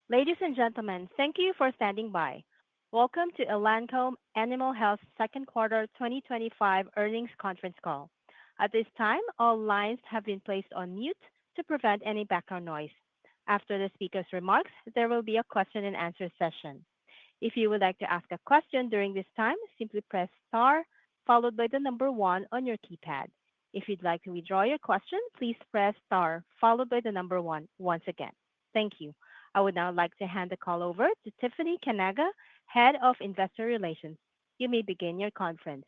Ladies and gentlemen, thank you for standing by. Welcome to Elanco Animal Health Second Quarter 2025 Earnings Conference Call. At this time, all lines have been placed on mute to prevent any background noise. After the speaker's remarks, there will be a question and answer session. If you would like to ask a question during this time, simply press star followed by the number one on your keypad. If you'd like to withdraw your question, please press star followed by the number one once again. Thank you. I would now like to hand the call over to Tiffany Kanaga, Head of Investor Relations. You may begin your conference.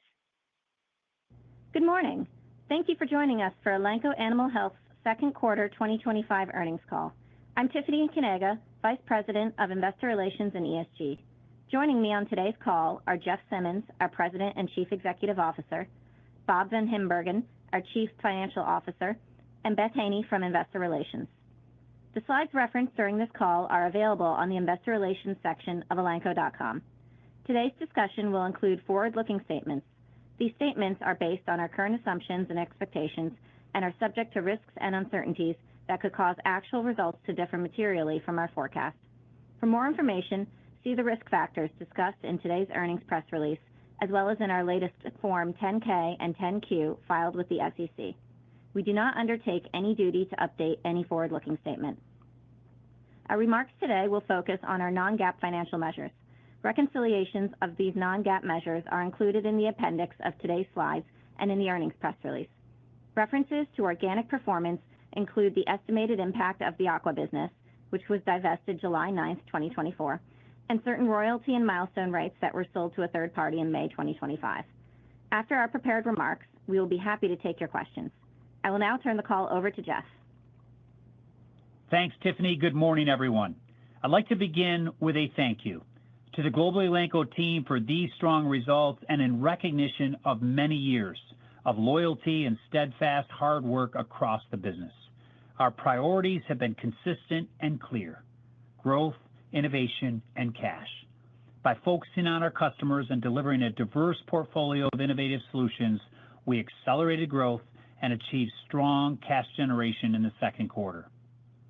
Good morning. Thank you for joining us for Elanco Animal Health's Second Quarter 2025 Earnings Call. I'm Tiffany Kanaga, Vice President of Investor Relations and ESG. Joining me on today's call are Jeff Simmons, our President and Chief Executive Officer, Bob Van Himbergen, our Chief Financial Officer, and Beth Haney from Investor Relations. The slides referenced during this call are available on the Investor Relations section of elanco.com. Today's discussion will include forward-looking statements. These statements are based on our current assumptions and expectations and are subject to risks and uncertainties that could cause actual results to differ materially from our forecast. For more information, see the risk factors discussed in today's earnings press release, as well as in our latest Form 10-K and 10-Q filed with the SEC. We do not undertake any duty to update any forward-looking statement. Our remarks today will focus on our non-GAAP financial measures. Reconciliations of these non-GAAP measures are included in the appendix of today's slides and in the earnings press release. References to organic performance include the estimated impact of the aqua business, which was divested July 9, 2024, and certain royalty and milestone rights that were sold to a third party in May 2025. After our prepared remarks, we will be happy to take your questions. I will now turn the call over to Jeff. Thanks, Tiffany. Good morning, everyone. I'd like to begin with a thank you to the global Elanco team for these strong results and in recognition of many years of loyalty and steadfast hard work across the business. Our priorities have been consistent and clear: growth, innovation, and cash. By focusing on our customers and delivering a diverse portfolio of innovative solutions, we accelerated growth and achieved strong cash generation in the second quarter.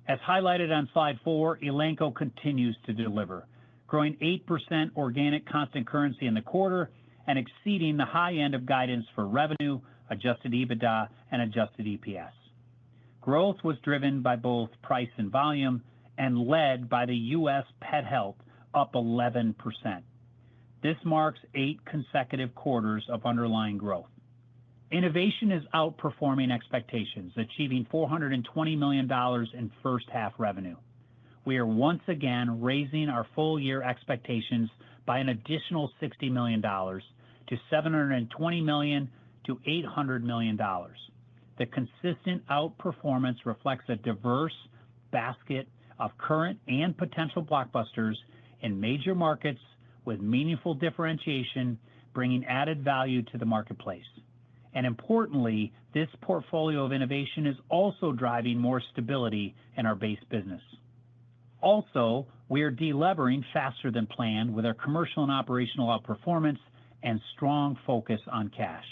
As highlighted on slide 4, Elanco continues to deliver, growing 8% organic constant currency in the quarter and exceeding the high end of guidance for revenue, adjusted EBITDA, and adjusted EPS. Growth was driven by both price and volume and led by the U.S. Pet Health, up 11%. This marks 8 consecutive quarters of underlying growth. Innovation is outperforming expectations, achieving $420 million in first half revenue. We are once again raising our full-year expectations by an additional $60 million to $720 million to $800 million. The consistent outperformance reflects a diverse basket of current and potential blockbusters in major markets with meaningful differentiation, bringing added value to the marketplace. And importantly, this portfolio of innovation is also driving more stability in our base business. Also, we are delevering faster than planned with our commercial and operational outperformance and strong focus on cash.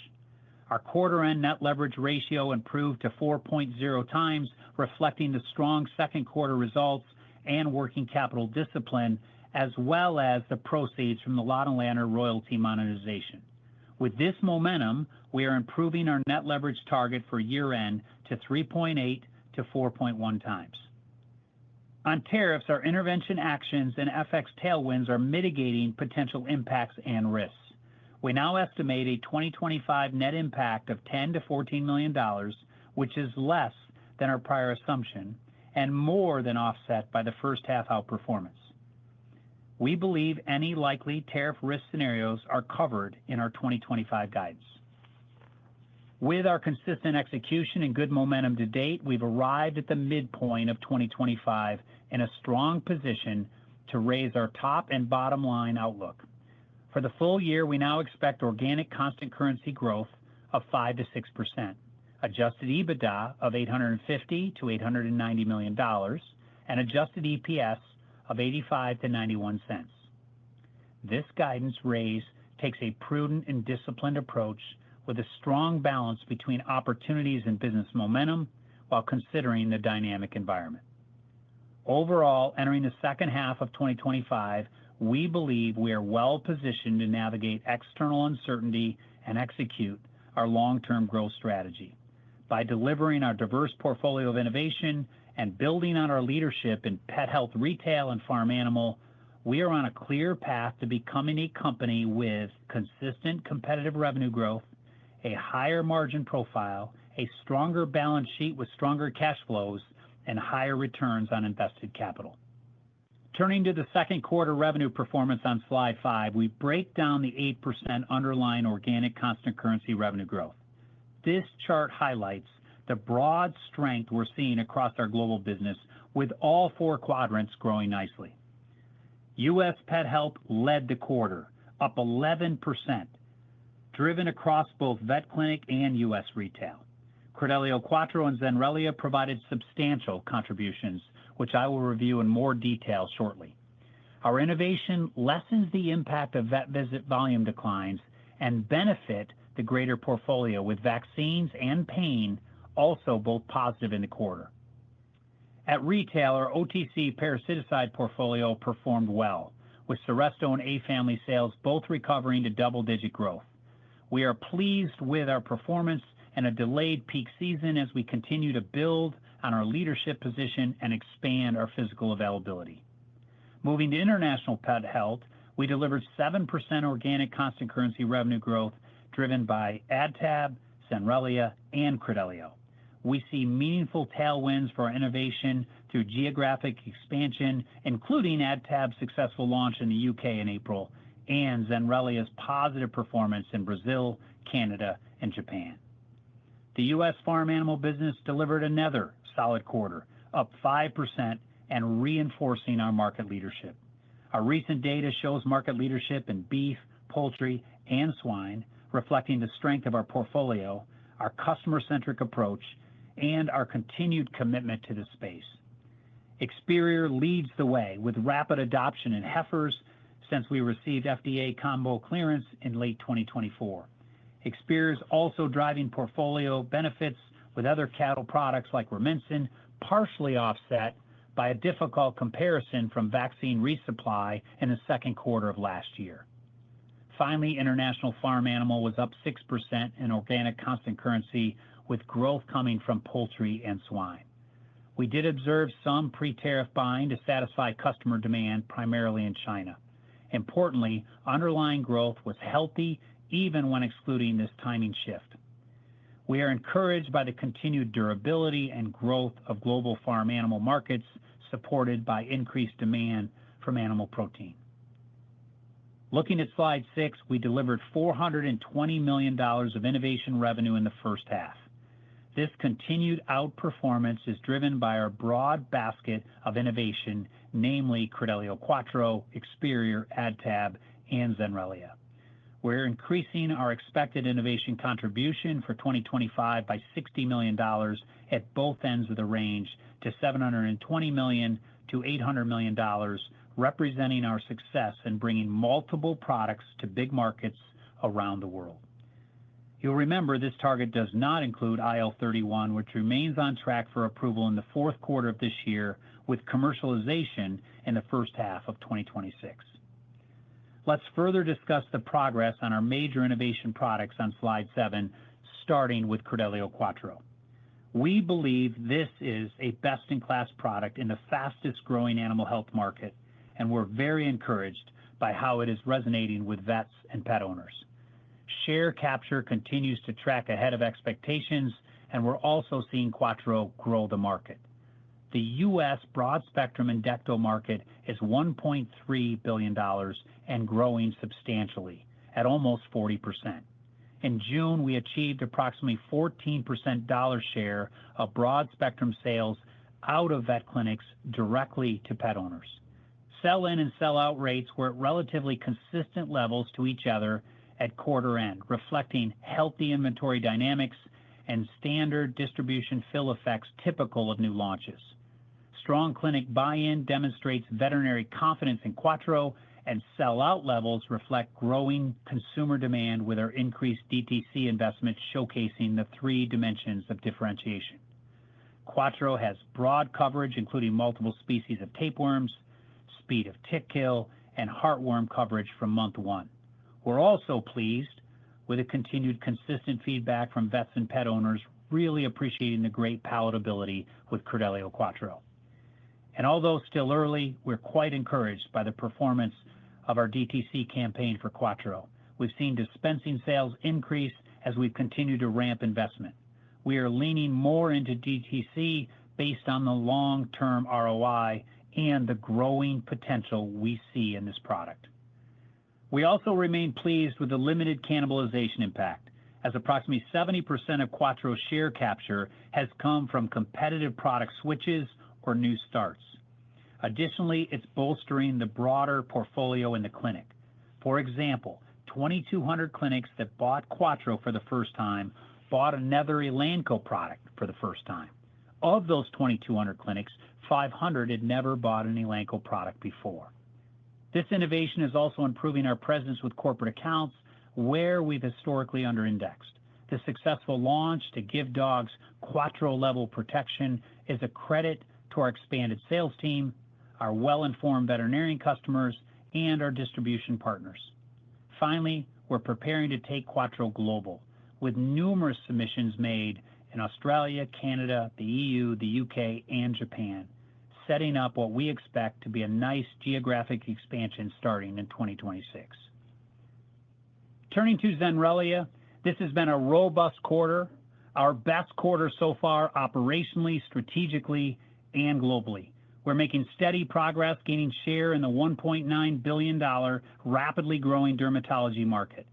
Our quarter-end net leverage ratio improved to 4.0 times, reflecting the strong second quarter results and working capital discipline, as well as the proceeds from the Lottolander royalty monetization. With this momentum, we are improving our net leverage target for year-end to 3.8 to 4.1 times. On tariffs, our intervention actions and FX tailwinds are mitigating potential impacts and risks. We now estimate a 2025 net impact of $10 to $14 million, which is less than our prior assumption and more than offset by the first half outperformance. We believe any likely tariff risk scenarios are covered in our 2025 guidance. With our consistent execution and good momentum to date, we've arrived at the midpoint of 2025 in a strong position to raise our top and bottom line outlook. For the full year, we now expect organic constant currency growth of 5 to 6%, adjusted EBITDA of $850 to $890 million, and adjusted EPS of 85 to 91 cents. This guidance raise takes a prudent and disciplined approach with a strong balance between opportunities and business momentum while considering the dynamic environment. Overall, entering the second half of 2025, we believe we are well positioned to navigate external uncertainty and execute our long-term growth strategy. By delivering our diverse portfolio of innovation and building on our leadership in pet health retail and farm animal, we are on a clear path to becoming a company with consistent competitive revenue growth, a higher margin profile, a stronger balance sheet with stronger cash flows, and higher returns on invested capital. Turning to the second quarter revenue performance on slide 5, we break down the 8% underlying organic constant currency revenue growth. This chart highlights the broad strength we're seeing across our global business, with all 4 quadrants growing nicely. U.S. Pet Health led the quarter, up 11%, driven across both vet clinic and U.S. retail. Credelio Quattro and Zenrelia provided substantial contributions, which I will review in more detail shortly. Our innovation lessens the impact of vet visit volume declines and benefit the greater portfolio, with vaccines and pain also both positive in the quarter. At retail, our OTC parasiticide portfolio performed well, with Seresto and A family sales both recovering to double-digit growth. We are pleased with our performance and a delayed peak season as we continue to build on our leadership position and expand our physical availability. Moving to international pet health, we delivered 7% organic constant currency revenue growth, driven by AdTab, Zenrelia, and Credelio. We see meaningful tailwinds for our innovation through geographic expansion, including AdTab's successful launch in the UK in April, and Zenrelia's positive performance in Brazil, Canada, and Japan. The U.S. farm animal business delivered another solid quarter, up 5% and reinforcing our market leadership. Our recent data shows market leadership in beef, poultry, and swine, reflecting the strength of our portfolio, our customer-centric approach, and our continued commitment to the space. Experior leads the way with rapid adoption in heifers since we received FDA combo clearance in late 2024. Experior is also driving portfolio benefits with other cattle products like Rumensin, partially offset by a difficult comparison from vaccine resupply in the second quarter of last year. Finally, international farm animal was up 6% in organic constant currency, with growth coming from poultry and swine. We did observe some pre-tariff buying to satisfy customer demand, primarily in China. Importantly, underlying growth was healthy even when excluding this timing shift. We are encouraged by the continued durability and growth of global farm animal markets, supported by increased demand from animal protein. Looking at slide 6, we delivered $420 million of innovation revenue in the first half. This continued outperformance is driven by our broad basket of innovation, namely Credelio Quattro, Experior, AdTab, and Zenrelia. We're increasing our expected innovation contribution for 2025 by $60 million at both ends of the range to $720 million to $800 million, representing our success in bringing multiple products to big markets around the world. You'll remember this target does not include IL-31, which remains on track for approval in the fourth quarter of this year, with commercialization in the first half of 2026. Let's further discuss the progress on our major innovation products on slide 7, starting with Credelio Quattro. We believe this is a best-in-class product in the fastest-growing animal health market, and we're very encouraged by how it is resonating with vets and pet owners. Share capture continues to track ahead of expectations, and we're also seeing Quattro grow the market. The U.S. broad-spectrum endecto market is $1.3 billion and growing substantially at almost 40%. In June, we achieved approximately 14% dollar share of broad-spectrum sales out of vet clinics directly to pet owners. Sell-in and sell-out rates were at relatively consistent levels to each other at quarter end, reflecting healthy inventory dynamics and standard distribution fill effects typical of new launches. Strong clinic buy-in demonstrates veterinary confidence in Quattro, and sell-out levels reflect growing consumer demand with our increased DTC investment showcasing the 3 dimensions of differentiation. Quattro has broad coverage, including multiple species of tapeworms, speed of tick kill, and heartworm coverage from month one. We're also pleased with the continued consistent feedback from vets and pet owners, really appreciating the great palatability with Credelio Quattro. And although still early, we're quite encouraged by the performance of our DTC campaign for Quattro. We've seen dispensing sales increase as we've continued to ramp investment. We are leaning more into DTC based on the long-term ROI and the growing potential we see in this product. We also remain pleased with the limited cannibalization impact, as approximately 70% of Quattro's share capture has come from competitive product switches or new starts. Additionally, it's bolstering the broader portfolio in the clinic. For example, 2,200 clinics that bought Quattro for the first time bought another Elanco product for the first time. Of those 2,200 clinics, 500 had never bought an Elanco product before. This innovation is also improving our presence with corporate accounts where we've historically under-indexed. The successful launch to give dogs Quattro-level protection is a credit to our expanded sales team, our well-informed veterinarian customers, and our distribution partners. Finally, we're preparing to take Quattro global, with numerous submissions made in Australia, Canada, the EU, the UK, and Japan, setting up what we expect to be a nice geographic expansion starting in 2026. Turning to Zenrelia, this has been a robust quarter, our best quarter so far operationally, strategically, and globally. We're making steady progress, gaining share in the $1.9 billion rapidly growing dermatology market.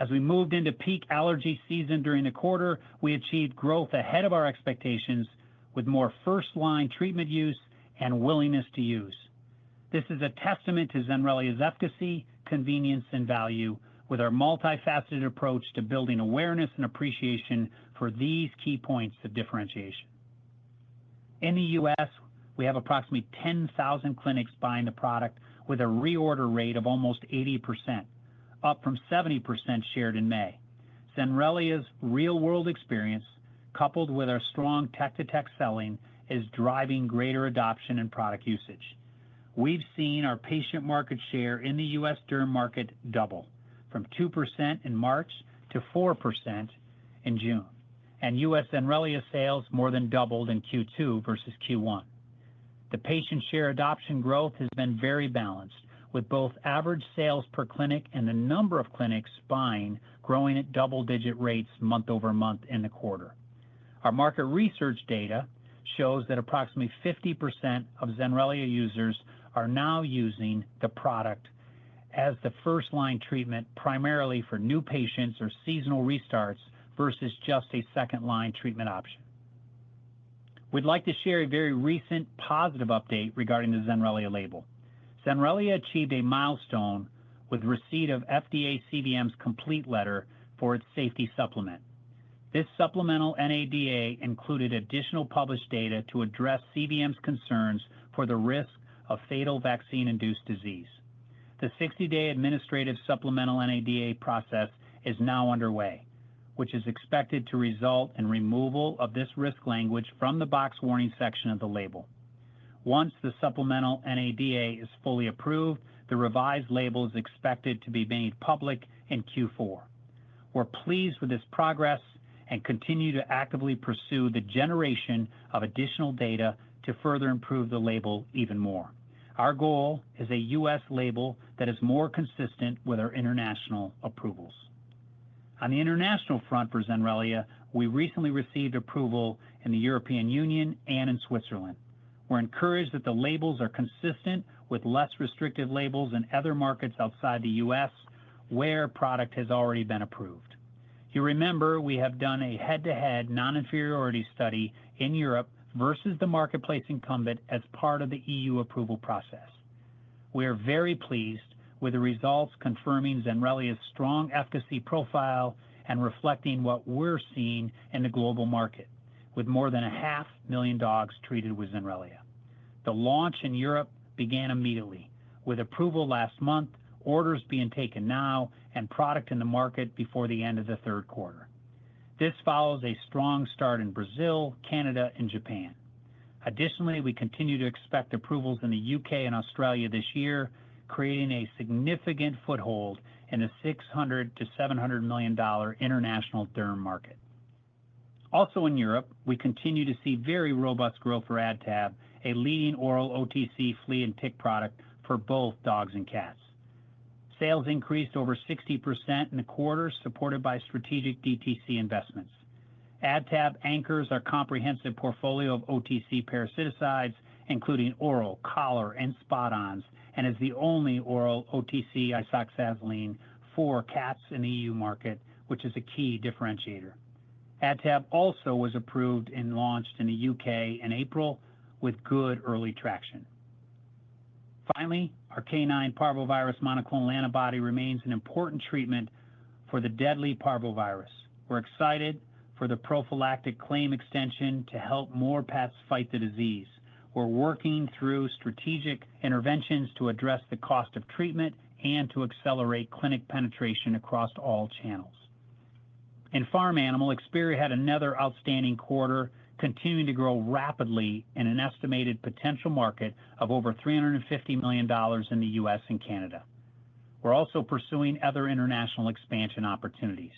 As we moved into peak allergy season during the quarter, we achieved growth ahead of our expectations with more first-line treatment use and willingness to use. This is a testament to Zenrelia's efficacy, convenience, and value with our multifaceted approach to building awareness and appreciation for these key points of differentiation. In the U.S., we have approximately 10,000 clinics buying the product with a reorder rate of almost 80%, up from 70% shared in May. Zenrelia's real-world experience, coupled with our strong tech-to-tech selling, is driving greater adoption and product usage. We've seen our patient market share in the U.S. derm market double, from 2% in March to 4% in June, and U.S. Zenrelia sales more than doubled in Q2 versus Q1. The patient share adoption growth has been very balanced, with both average sales per clinic and the number of clinics buying growing at double-digit rates month over month in the quarter. Our market research data shows that approximately 50% of Zenrelia users are now using the product as the first-line treatment primarily for new patients or seasonal restarts versus just a second-line treatment option. We'd like to share a very recent positive update regarding the Zenrelia label. Zenrelia achieved a milestone with receipt of FDA CVM's complete letter for its safety supplement. This supplemental NADA included additional published data to address CVM's concerns for the risk of fatal vaccine-induced disease. The 60-day administrative supplemental NADA process is now underway, which is expected to result in removal of this risk language from the box warning section of the label. Once the supplemental NADA is fully approved, the revised label is expected to be made public in Q4. We're pleased with this progress and continue to actively pursue the generation of additional data to further improve the label even more. Our goal is a U.S. label that is more consistent with our international approvals. On the international front for Zenrelia, we recently received approval in the European Union and in Switzerland. We're encouraged that the labels are consistent with less restrictive labels in other markets outside the U.S. where product has already been approved. You remember we have done a head-to-head non-inferiority study in Europe versus the marketplace incumbent as part of the EU approval process. We are very pleased with the results confirming Zenrelia's strong efficacy profile and reflecting what we're seeing in the global market, with more than 500,000 dogs treated with Zenrelia. The launch in Europe began immediately, with approval last month, orders being taken now, and product in the market before the end of the third quarter. This follows a strong start in Brazil, Canada, and Japan. Additionally, we continue to expect approvals in the UK and Australia this year, creating a significant foothold in the $600 to $700 million international derm market. Also in Europe, we continue to see very robust growth for AdTab, a leading oral OTC flea and tick product for both dogs and cats. Sales increased over 60% in the quarter, supported by strategic DTC investments. AdTab anchors our comprehensive portfolio of OTC parasiticides, including oral, collar, and spot-ons, and is the only oral OTC isoxazoline for cats in the EU market, which is a key differentiator. AdTab also was approved and launched in the UK in April with good early traction. Finally, our canine parvovirus monoclonal antibody remains an important treatment for the deadly parvovirus. We're excited for the prophylactic claim extension to help more pets fight the disease. We're working through strategic interventions to address the cost of treatment and to accelerate clinic penetration across all channels. In farm animal, Experior had another outstanding quarter, continuing to grow rapidly in an estimated potential market of over $350 million in the U.S. and Canada. We're also pursuing other international expansion opportunities.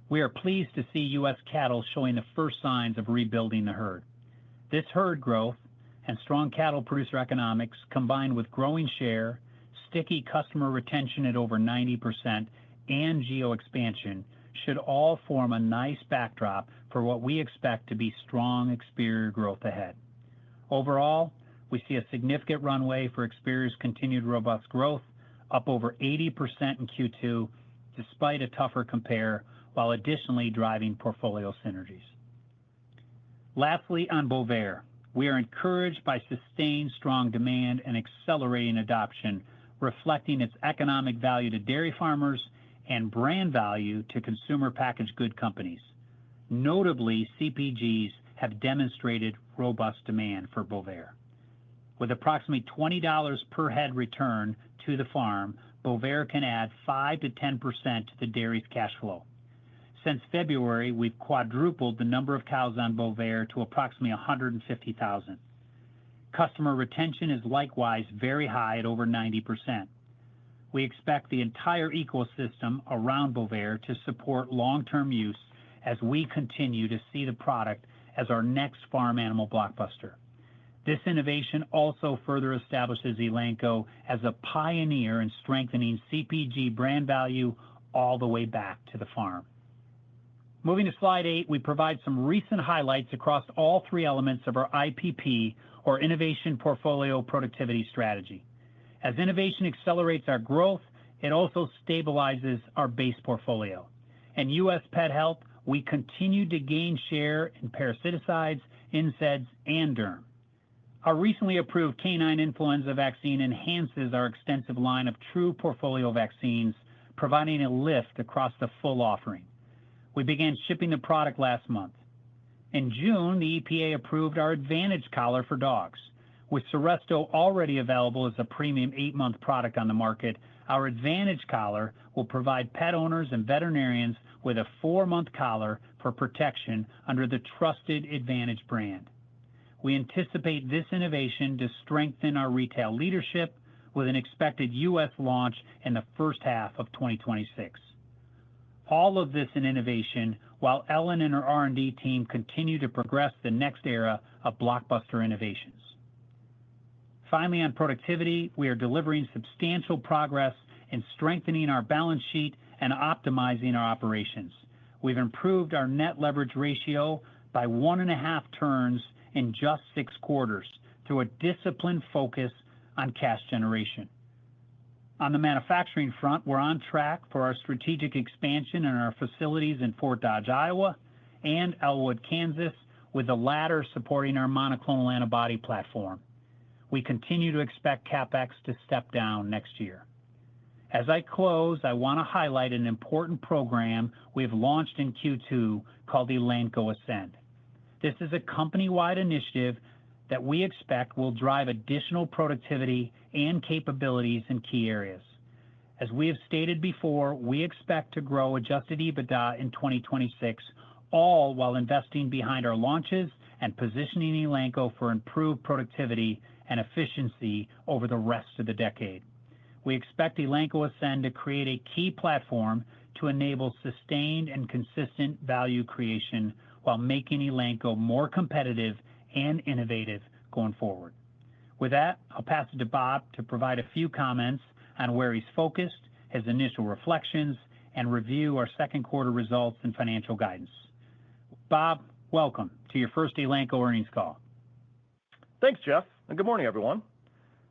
We are pleased to see U.S. cattle showing the first signs of rebuilding the herd. This herd growth and strong cattle producer economics, combined with growing share, sticky customer retention at over 90%, and geo expansion, should all form a nice backdrop for what we expect to be strong Experior growth ahead. Overall, we see a significant runway for Experior's continued robust growth, up over 80% in Q2, despite a tougher compare, while additionally driving portfolio synergies. Lastly, on Bovaer, we are encouraged by sustained strong demand and accelerating adoption, reflecting its economic value to dairy farmers and brand value to consumer packaged good companies. Notably, CPGs have demonstrated robust demand for Bovaer. With approximately $20 per head return to the farm, Bovaer can add 5 to 10% to the dairy's cash flow. Since February, we've quadrupled the number of cows on Bovaer to approximately 150,000. Customer retention is likewise very high at over 90%. We expect the entire ecosystem around Bovaer to support long-term use as we continue to see the product as our next farm animal blockbuster. This innovation also further establishes Elanco as a pioneer in strengthening CPG brand value all the way back to the farm. Moving to slide 8, we provide some recent highlights across all three elements of our IPP, or Innovation Portfolio Productivity Strategy. As innovation accelerates our growth, it also stabilizes our base portfolio. In U.S. pet health, we continue to gain share in parasiticides, NSAIDs, and derm. Our recently approved canine influenza vaccine enhances our extensive line of true portfolio vaccines, providing a lift across the full offering. We began shipping the product last month. In June, the EPA approved our Advantage collar for dogs. With Seresto already available as a premium 8-month product on the market, our Advantage collar will provide pet owners and veterinarians with a 4-month collar for protection under the trusted Advantage brand. We anticipate this innovation to strengthen our retail leadership with an expected U.S. launch in the first half of 2026. All of this in innovation, while Ellen and her R&D team continue to progress the next era of blockbuster innovations. Finally, on productivity, we are delivering substantial progress in strengthening our balance sheet and optimizing our operations. We've improved our net leverage ratio by 1.5 turns in just 6 quarters through a disciplined focus on cash generation. On the manufacturing front, we're on track for our strategic expansion in our facilities in Fort Dodge, Iowa, and Elwood, Kansas, with the latter supporting our monoclonal antibody platform. We continue to expect CapEx to step down next year. As I close, I want to highlight an important program we have launched in Q2 called Elanco Ascend. This is a company-wide initiative that we expect will drive additional productivity and capabilities in key areas. As we have stated before, we expect to grow adjusted EBITDA in 2026, all while investing behind our launches and positioning Elanco for improved productivity and efficiency over the rest of the decade. We expect Elanco Ascend to create a key platform to enable sustained and consistent value creation while making Elanco more competitive and innovative going forward. With that, I'll pass it to Bob to provide a few comments on where he's focused, his initial reflections, and review our second quarter results and financial guidance. Bob, welcome to your first Elanco earnings call. Thanks, Jeff, and good morning, everyone.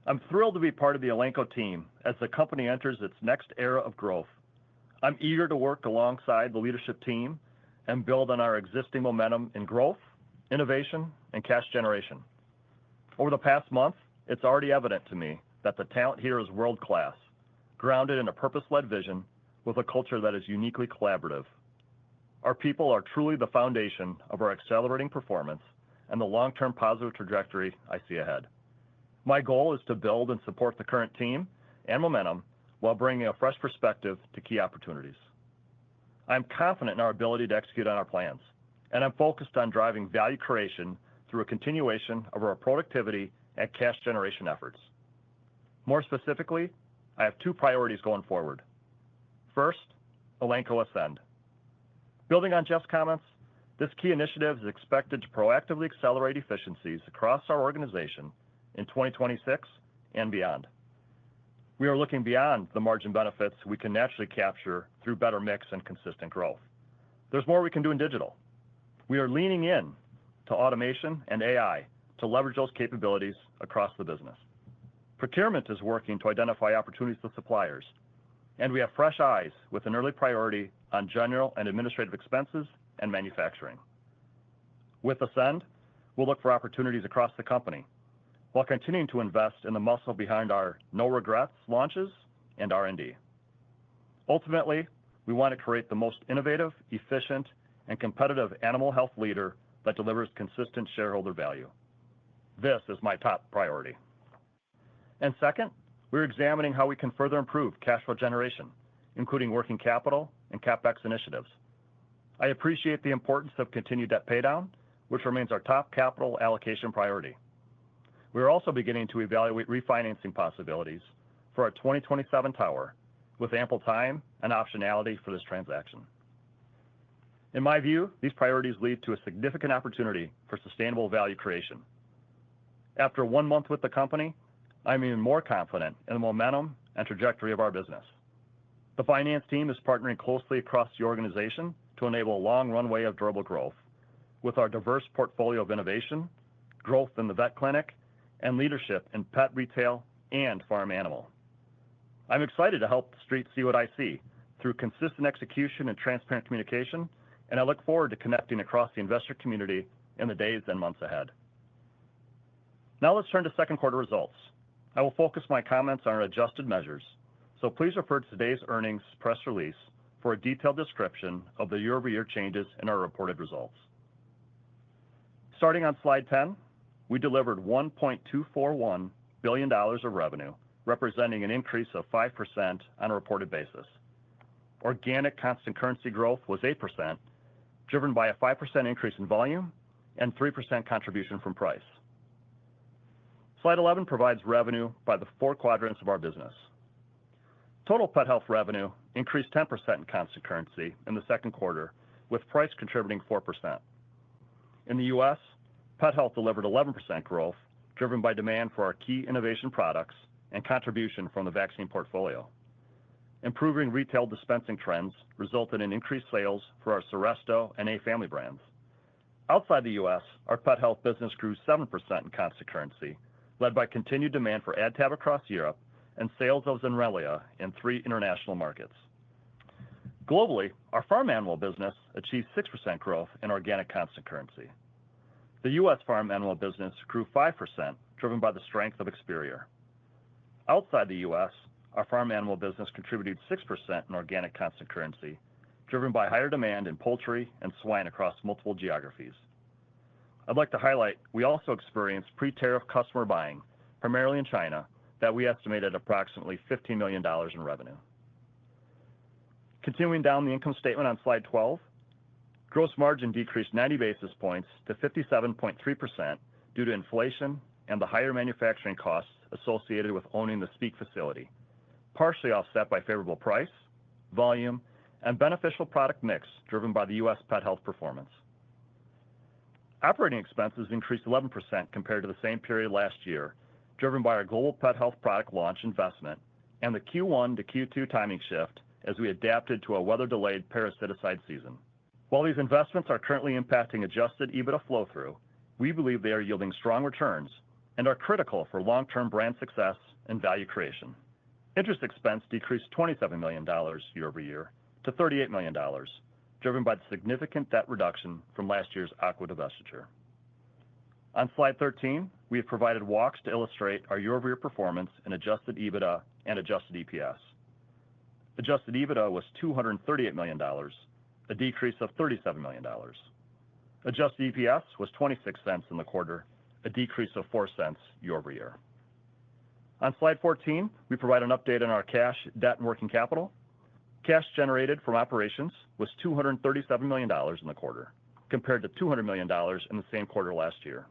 I'm thrilled to be part of the Elanco team as the company enters its next era of growth. I'm eager to work alongside the leadership team and build on our existing momentum in growth, innovation, and cash generation. Over the past month, it's already evident to me that the talent here is world-class, grounded in a purpose-led vision with a culture that is uniquely collaborative. Our people are truly the foundation of our accelerating performance and the long-term positive trajectory I see ahead. My goal is to build and support the current team and momentum while bringing a fresh perspective to key opportunities. I'm confident in our ability to execute on our plans, and I'm focused on driving value creation through a continuation of our productivity and cash generation efforts. More specifically, I have two priorities going forward. First, Elanco Ascend. Building on Jeff's comments, this key initiative is expected to proactively accelerate efficiencies across our organization in 2026 and beyond. We are looking beyond the margin benefits we can naturally capture through better mix and consistent growth. There's more we can do in digital. We are leaning in to automation and AI to leverage those capabilities across the business. Procurement is working to identify opportunities with suppliers, and we have fresh eyes with an early priority on general and administrative expenses and manufacturing. With Ascend, we'll look for opportunities across the company while continuing to invest in the muscle behind our no regrets launches and R&D. Ultimately, we want to create the most innovative, efficient, and competitive animal health leader that delivers consistent shareholder value. This is my top priority. And second, we're examining how we can further improve cash flow generation, including working capital and CapEx initiatives. I appreciate the importance of continued debt paydown, which remains our top capital allocation priority. We are also beginning to evaluate refinancing possibilities for our 2027 tower with ample time and optionality for this transaction. In my view, these priorities lead to a significant opportunity for sustainable value creation. After 1 month with the company, I'm even more confident in the momentum and trajectory of our business. The finance team is partnering closely across the organization to enable a long runway of durable growth with our diverse portfolio of innovation, growth in the vet clinic, and leadership in pet retail and farm animal. I'm excited to help the street see what I see through consistent execution and transparent communication, and I look forward to connecting across the investor community in the days and months ahead. Now let's turn to second quarter results. I will focus my comments on our adjusted measures, so please refer to today's earnings press release for a detailed description of the year-over-year changes in our reported results. Starting on slide 10, we delivered $1.241 billion of revenue, representing an increase of 5% on a reported basis. Organic constant currency growth was 8%, driven by a 5% increase in volume and 3% contribution from price. Slide 11 provides revenue by the 4 quadrants of our business. Total pet health revenue increased 10% in constant currency in the second quarter, with price contributing 4%. In the U.S., pet health delivered 11% growth, driven by demand for our key innovation products and contribution from the vaccine portfolio. Improving retail dispensing trends resulted in increased sales for our Seresto and A family brands. Outside the U.S., our pet health business grew 7% in constant currency, led by continued demand for AdTab across Europe and sales of Zenrelia in 3 international markets. Globally, our farm animal business achieved 6% growth in organic constant currency. The U.S. farm animal business grew 5%, driven by the strength of Experior. Outside the U.S., our farm animal business contributed 6% in organic constant currency, driven by higher demand in poultry and swine across multiple geographies. I'd like to highlight we also experienced pre-tariff customer buying, primarily in China, that we estimated approximately $15 million in revenue. Continuing down the income statement on slide 12, Gross margin decreased 90 basis points to 57.3% due to inflation and the higher manufacturing costs associated with owning the Speak facility, partially offset by favorable price, volume, and beneficial product mix driven by the U.S. pet health performance. Operating expenses increased 11% compared to the same period last year, driven by our global pet health product launch investment and the Q1 to Q2 timing shift as we adapted to a weather-delayed parasiticide season. While these investments are currently impacting adjusted EBITDA flow-through, we believe they are yielding strong returns and are critical for long-term brand success and value creation. Interest expense decreased $27 million year-over-year to $38 million, driven by the significant debt reduction from last year's aqua divestiture. On slide 13, we have provided walks to illustrate our year-over-year performance in adjusted EBITDA and adjusted EPS. Adjusted EBITDA was $238 million, a decrease of $37 million. Adjusted EPS was 26 cents in the quarter, a decrease of 4 cents year-over-year. On slide 14, we provide an update on our cash, debt, and working capital. Cash generated from operations was $237 million in the quarter, compared to $200 million in the same quarter last year.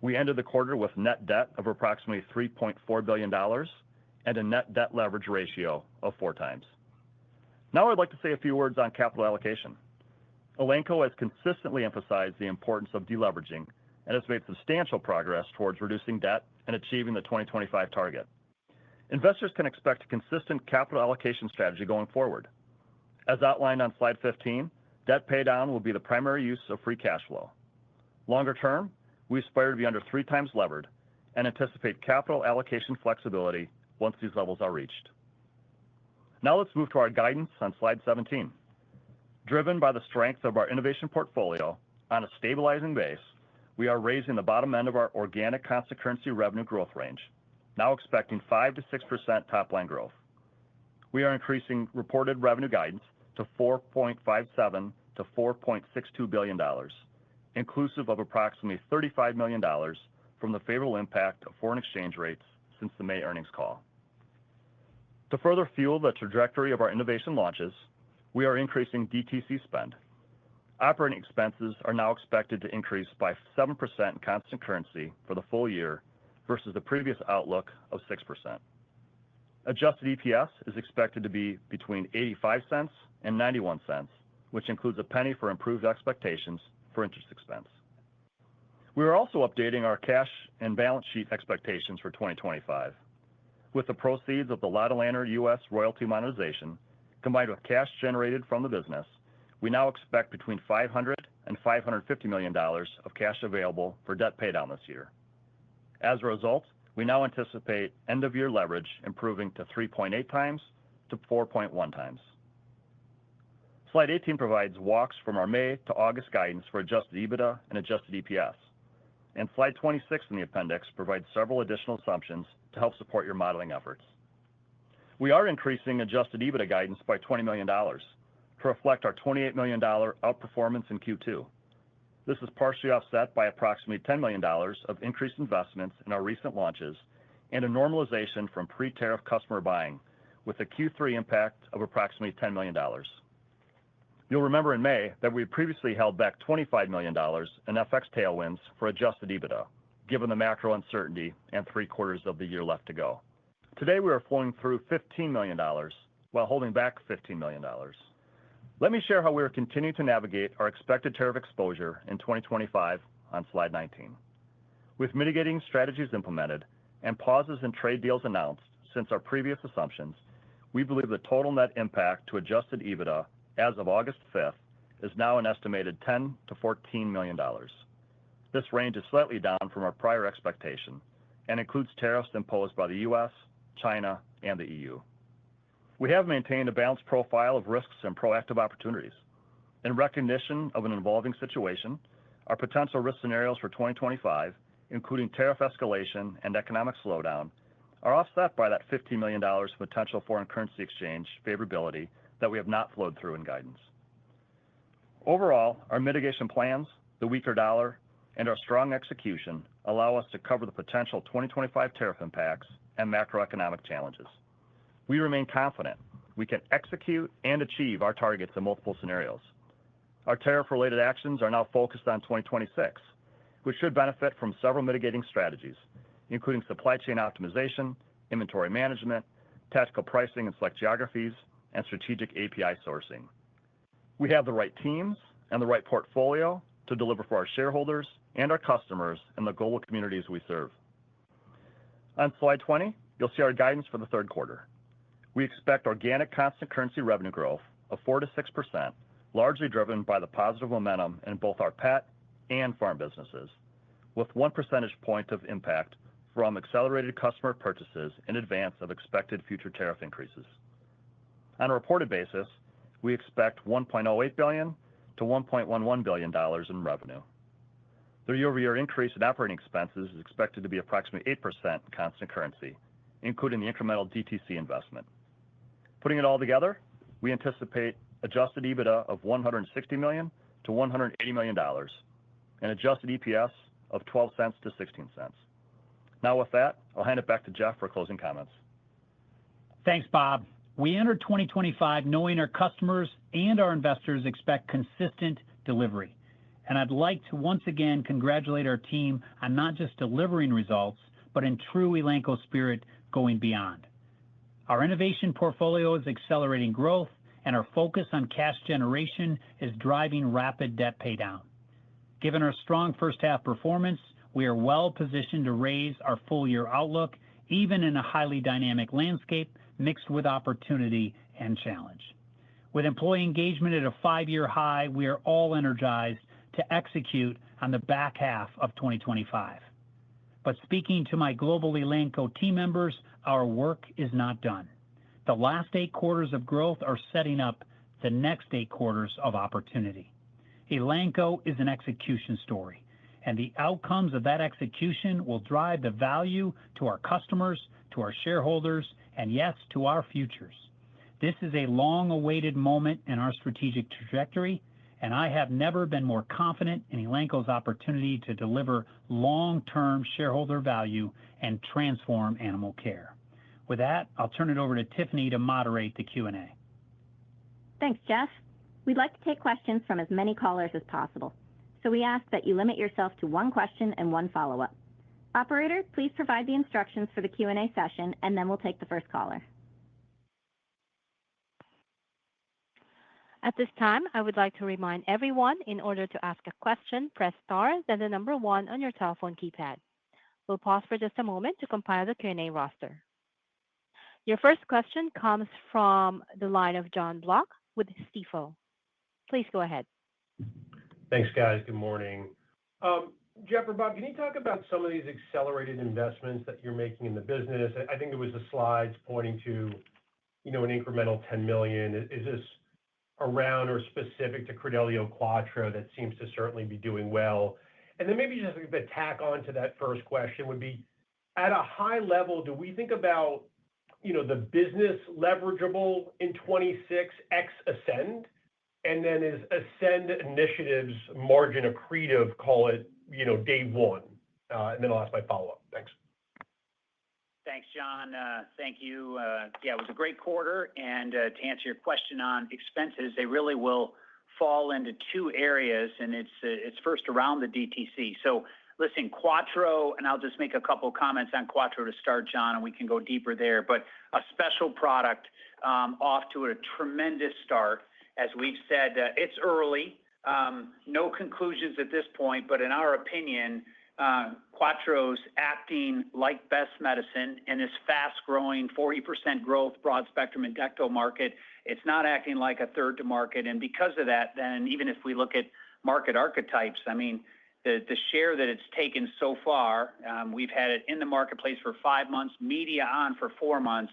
We ended the quarter with net debt of approximately $3.4 billion and a net debt leverage ratio of 4 times. Now I'd like to say a few words on capital allocation. Elanco has consistently emphasized the importance of deleveraging and has made substantial progress towards reducing debt and achieving the 2025 target. Investors can expect a consistent capital allocation strategy going forward. As outlined on slide 15, debt paydown will be the primary use of free cash flow. Longer term, we aspire to be under 3 times levered and anticipate capital allocation flexibility once these levels are reached. Now let's move to our guidance on slide 17. Driven by the strength of our innovation portfolio on a stabilizing base, we are raising the bottom end of our organic constant currency revenue growth range, now expecting 5 to 6% top-line growth. We are increasing reported revenue guidance to $4.57 to $4.62 billion, inclusive of approximately $35 million from the favorable impact of foreign exchange rates since the May earnings call. To further fuel the trajectory of our innovation launches, we are increasing DTC spend. Operating expenses are now expected to increase by 7% in constant currency for the full year versus the previous outlook of 6%. Adjusted EPS is expected to be between 85 cents and 91 cents, which includes a penny for improved expectations for interest expense. We are also updating our cash and balance sheet expectations for 2025. With the proceeds of the Lottolander U.S. royalty monetization, combined with cash generated from the business, we now expect between $500 and $550 million of cash available for debt paydown this year. As a result, we now anticipate end-of-year leverage improving to 3.8 times to 4.1 times. Slide 18 provides walks from our May to August guidance for adjusted EBITDA and adjusted EPS. And slide 26 in the appendix provides several additional assumptions to help support your modeling efforts. We are increasing adjusted EBITDA guidance by $20 million to reflect our $28 million outperformance in Q2. This is partially offset by approximately $10 million of increased investments in our recent launches and a normalization from pre-tariff customer buying, with a Q3 impact of approximately $10 million. You'll remember in May that we previously held back $25 million in FX tailwinds for adjusted EBITDA, given the macro uncertainty and 3 quarters of the year left to go. Today, we are flowing through $15 million while holding back $15 million. Let me share how we are continuing to navigate our expected tariff exposure in 2025 on slide 19. With mitigating strategies implemented and pauses in trade deals announced since our previous assumptions, we believe the total net impact to adjusted EBITDA as of August 5th is now an estimated $10 to $14 million. This range is slightly down from our prior expectation and includes tariffs imposed by the U.S., China, and the EU. We have maintained a balanced profile of risks and proactive opportunities. In recognition of an evolving situation, our potential risk scenarios for 2025, including tariff escalation and economic slowdown, are offset by that $15 million potential foreign currency exchange favorability that we have not flowed through in guidance. Overall, our mitigation plans, the weaker dollar, and our strong execution allow us to cover the potential 2025 tariff impacts and macroeconomic challenges. We remain confident we can execute and achieve our targets in multiple scenarios. Our tariff-related actions are now focused on 2026, which should benefit from several mitigating strategies, including supply chain optimization, inventory management, tactical pricing in select geographies, and strategic API sourcing. We have the right teams and the right portfolio to deliver for our shareholders and our customers and the global communities we serve. On slide 20, you'll see our guidance for the third quarter. We expect organic constant currency revenue growth of 4 to 6%, largely driven by the positive momentum in both our pet and farm businesses, with 1 percentage point of impact from accelerated customer purchases in advance of expected future tariff increases. On a reported basis, we expect $1.08 billion to $1.11 billion in revenue. The year-over-year increase in operating expenses is expected to be approximately 8% in constant currency, including the incremental DTC investment. Putting it all together, we anticipate adjusted EBITDA of $160 million to $180 million and adjusted EPS of 12 cents to 16 cents. Now with that, I'll hand it back to Jeff for closing comments. Thanks, Bob. We entered 2025 knowing our customers and our investors expect consistent delivery. And I'd like to once again congratulate our team on not just delivering results, but in true Elanco spirit going beyond. Our innovation portfolio is accelerating growth, and our focus on cash generation is driving rapid debt paydown. Given our strong first-half performance, we are well positioned to raise our full-year outlook, even in a highly dynamic landscape mixed with opportunity and challenge. With employee engagement at a 5-year high, we are all energized to execute on the back half of 2025. But speaking to my global Elanco team members, our work is not done. The last 8 quarters of growth are setting up the next 8 quarters of opportunity. Elanco is an execution story, and the outcomes of that execution will drive the value to our customers, to our shareholders, and yes, to our futures. This is a long-awaited moment in our strategic trajectory, and I have never been more confident in Elanco's opportunity to deliver long-term shareholder value and transform animal care. With that, I'll turn it over to Tiffany to moderate the Q&A. Thanks, Jeff. We'd like to take questions from as many callers as possible, so we ask that you limit yourself to 1 question and 1 follow-up. Operator, please provide the instructions for the Q&A session, and then we'll take the first caller. At this time, I would like to remind everyone, in order to ask a question, press star, then the number 1 on your telephone keypad. We'll pause for just a moment to compile the Q&A roster. Your first question comes from the line of Jon Block with Stifel. Please go ahead. Thanks, guys. Good morning. Jeff or Bob, can you talk about some of these accelerated investments that you're making in the business? I think there was the slides pointing to, an incremental $10 million. Is this around or specific to Credelio Quattro that seems to certainly be doing well? And then maybe just a tack on to that first question would be, at a high level, do we think about, the business leverageable in 26 x Ascend? And then is Ascend initiatives margin accretive, call it, day 1? And then I'll ask my follow-up. Thanks. Thanks, John. Thank you. Yeah, it was a great quarter. And to answer your question on expenses, they really will fall into 2 areas, and it's first around the DTC. So listen, Quattro, and I'll just make a couple of comments on Quattro to start, John, and we can go deeper there. But a special product off to a tremendous start. As we've said, it's early. No conclusions at this point, but in our opinion, Quattro's acting like best medicine in this fast-growing 40% growth broad-spectrum endecto market. It's not acting like a third to market. And because of that, then even if we look at market archetypes, I mean, the share that it's taken so far, we've had it in the marketplace for 5 months, media on for 4 months.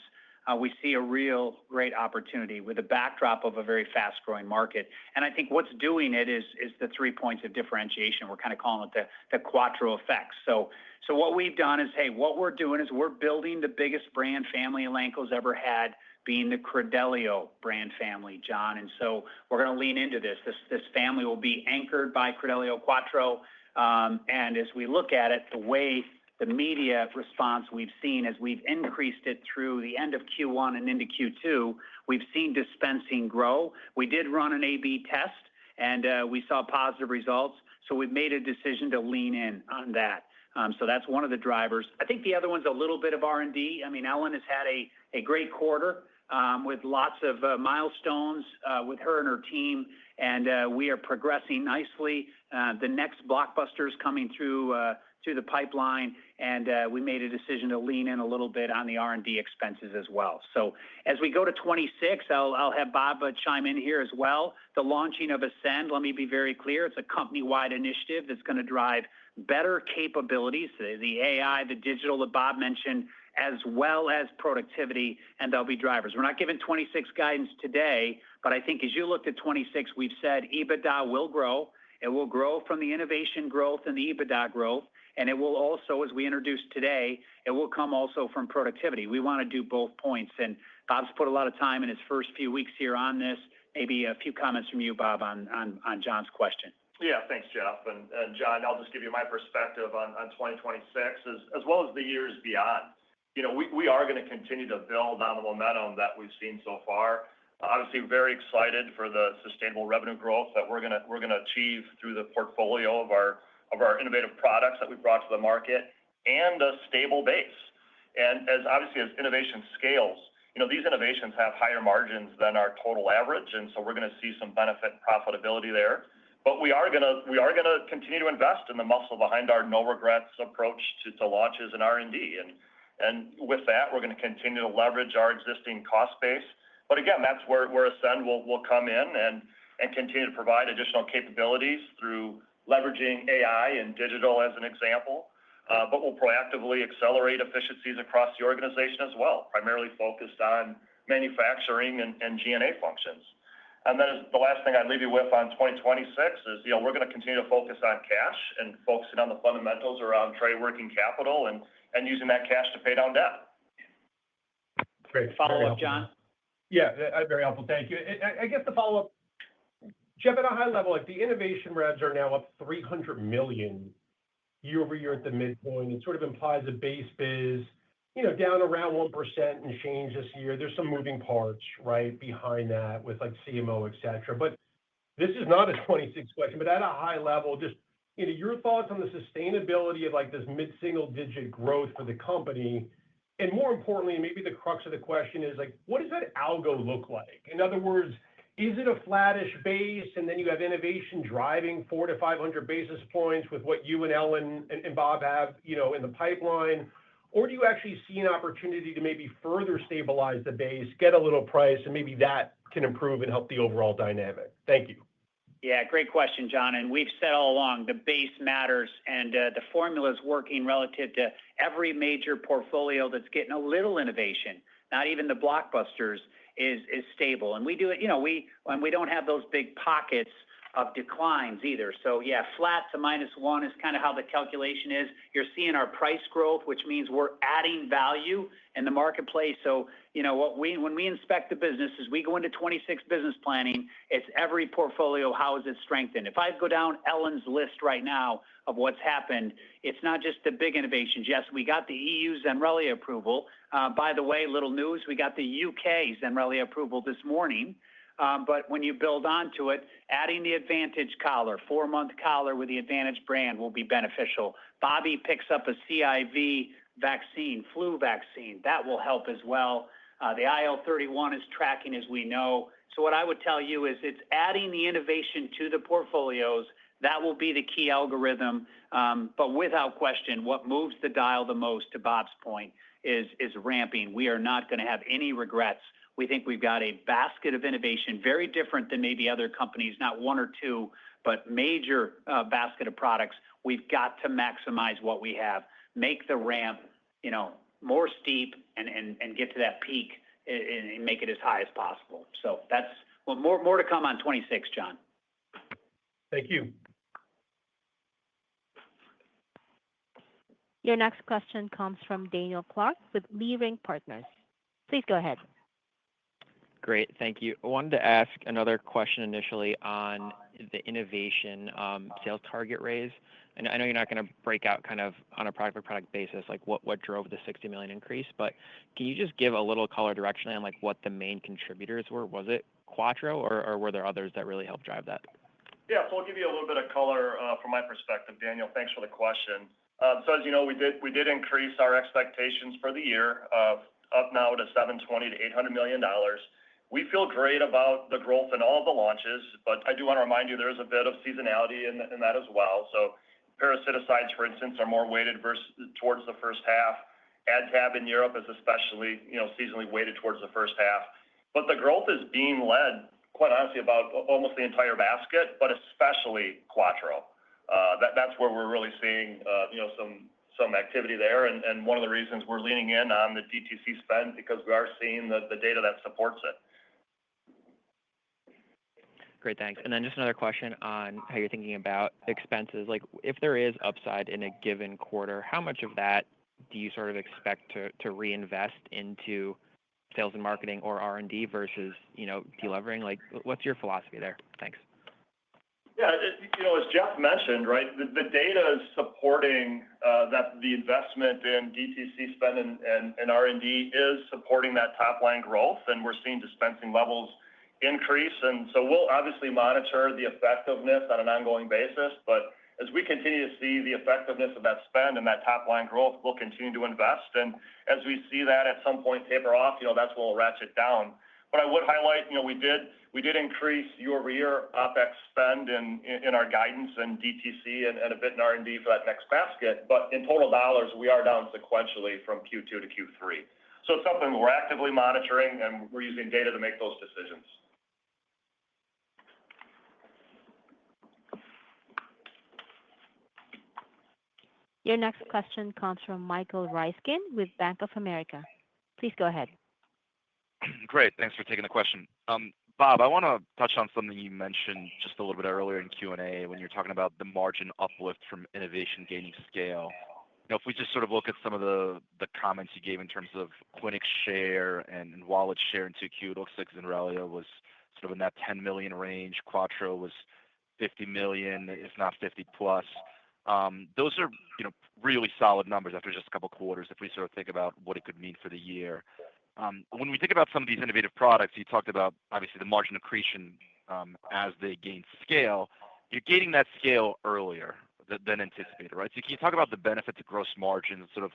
We see a real great opportunity with a backdrop of a very fast-growing market. And I think what's doing it is the 3 points of differentiation. We're kind of calling it the Quattro effect. So what we've done is, hey, what we're doing is we're building the biggest brand family Elanco's ever had, being the Credelio brand family, John. And so we're going to lean into this. This family will be anchored by Credelio Quattro. And as we look at it, the way the media response we've seen as we've increased it through the end of Q1 and into Q2, we've seen dispensing grow. We did run an A/B test, and we saw positive results. So we've made a decision to lean in on that. So that's one of the drivers. I think the other one's a little bit of R&D. I mean, Ellen has had a great quarter with lots of milestones with her and her team, and we are progressing nicely. The next blockbuster is coming through the pipeline, and we made a decision to lean in a little bit on the R&D expenses as well. So as we go to 26, I'll have Bob chime in here as well. The launching of Ascend, let me be very clear, it's a company-wide initiative that's going to drive better capabilities, the AI, the digital that Bob mentioned, as well as productivity, and there'll be drivers. We're not giving 26 guidance today, but I think as you looked at 26, we've said EBITDA will grow. It will grow from the innovation growth and the EBITDA growth, and it will also, as we introduced today, it will come also from productivity. We want to do both points, and Bob's put a lot of time in his first few weeks here on this. Maybe a few comments from you, Bob, on John's question. Yeah, thanks, Jeff. And John, I'll just give you my perspective on 2026 as well as the years beyond. We are going to continue to build on the momentum that we've seen so far. Obviously, very excited for the sustainable revenue growth that we're going to achieve through the portfolio of our innovative products that we brought to the market and a stable base. And as innovation scales, these innovations have higher margins than our total average, and so we're going to see some benefit and profitability there. But we are going to continue to invest in the muscle behind our no regrets approach to launches and R&D. And with that, we're going to continue to leverage our existing cost base. But again, that's where Ascend will come in and continue to provide additional capabilities through leveraging AI and digital as an example. But we'll proactively accelerate efficiencies across the organization as well, primarily focused on manufacturing and G&A functions. And then the last thing I'd leave you with on 2026 is, we're going to continue to focus on cash and focusing on the fundamentals around trade working capital and using that cash to pay down debt. Great. Follow up, John? Yeah, very helpful. Thank you. I guess the follow-up, Jeff, at a high level, the innovation revs are now up $300 million year over year at the midpoint. It sort of implies a base biz, down around 1% and change this year. There's some moving parts, right, behind that with like CMO, et cetera. But this is not a 26 question, but at a high level, just your thoughts on the sustainability of like this mid-single digit growth for the company. And more importantly, maybe the crux of the question is like, what does that algo look like? In other words, is it a flattish base and then you have innovation driving 400 to 500 basis points with what you and Ellen and Bob have, in the pipeline? Or do you actually see an opportunity to maybe further stabilize the base, get a little price, and maybe that can improve and help the overall dynamic? Thank you. Yeah, great question, John. And we've said all along, the base matters, and the formula is working relative to every major portfolio that's getting a little innovation. Not even the blockbusters is stable. And we do it, we don't have those big pockets of declines either. So yeah, flat to -1 is kind of how the calculation is. You're seeing our price growth, which means we're adding value in the marketplace. So, when we inspect the business, as we go into 26 business planning, it's every portfolio, how is it strengthened? If I go down Ellen's list right now of what's happened, it's not just the big innovations. Yes, we got the EU Zenrelia approval. By the way, little news, we got the UK Zenrelia approval this morning. But when you build onto it, adding the Advantage collar, 4-month collar with the Advantage brand will be beneficial. Bobby picks up a CIV vaccine, flu vaccine. That will help as well. The IL-31 is tracking, as we know. So what I would tell you is it's adding the innovation to the portfolios. That will be the key algorithm. But without question, what moves the dial the most, to Bob's point, is ramping. We are not going to have any regrets. We think we've got a basket of innovation, very different than maybe other companies, not one or two, but major basket of products. We've got to maximize what we have, make the ramp, more steep and get to that peak and make it as high as possible. So that's more to come on 26, John. Thank you. Your next question comes from Daniel Clark with Leerink Partners. Please go ahead. Great. Thank you. I wanted to ask another question initially on the innovation sales target raise. And I know you're not going to break out kind of on a product-by-product basis, like what drove the $60 million increase, but can you just give a little color directionally on like what the main contributors were? Was it Quattro or were there others that really helped drive that? Yeah, so I'll give you a little bit of color from my perspective, Daniel. Thanks for the question. So as you know, we did increase our expectations for the year up now to $720 to $800 million. We feel great about the growth in all of the launches, but I do want to remind you there is a bit of seasonality in that as well. So parasiticides, for instance, are more weighted towards the first half. AdTab in Europe is especially seasonally weighted towards the first half. But the growth is being led, quite honestly, about almost the entire basket, but especially Quattro. That's where we're really seeing some activity there, and one of the reasons we're leaning in on the DTC spend because we are seeing the data that supports it. Great, thanks. And then just another question on how you're thinking about expenses. Like, if there is upside in a given quarter, how much of that do you sort of expect to reinvest into sales and marketing or R&D versus delevering? Like, what's your philosophy there? Thanks. Yeah, as Jeff mentioned, right, the data is supporting that the investment in DTC spend and R&D is supporting that top line growth, and we're seeing dispensing levels increase. And so we'll obviously monitor the effectiveness on an ongoing basis, but as we continue to see the effectiveness of that spend and that top line growth, we'll continue to invest. And as we see that at some point taper off, that's when we'll ratchet down. But I would highlight, we did increase year-over-year OpEx spend in our guidance and DTC and a bit in R&D for that next basket. But in total dollars, we are down sequentially from Q2 to Q3. So it's something we're actively monitoring, and we're using data to make those decisions. Your next question comes from Michael Ryskin with Bank of America. Please go ahead. Great. Thanks for taking the question. Bob, I want to touch on something you mentioned just a little bit earlier in Q&A when you're talking about the margin uplift from innovation gaining scale. If we just sort of look at some of the comments you gave in terms of clinic share and wallet share in 2Q, it looks like Zenrelia was sort of in that 10 million range. Quattro was 50 million, if not 50 plus. Those are really solid numbers after just a couple quarters if we sort of think about what it could mean for the year. When we think about some of these innovative products, you talked about obviously the margin accretion as they gain scale. You're gaining that scale earlier than anticipated, right? So can you talk about the benefit to gross margin and sort of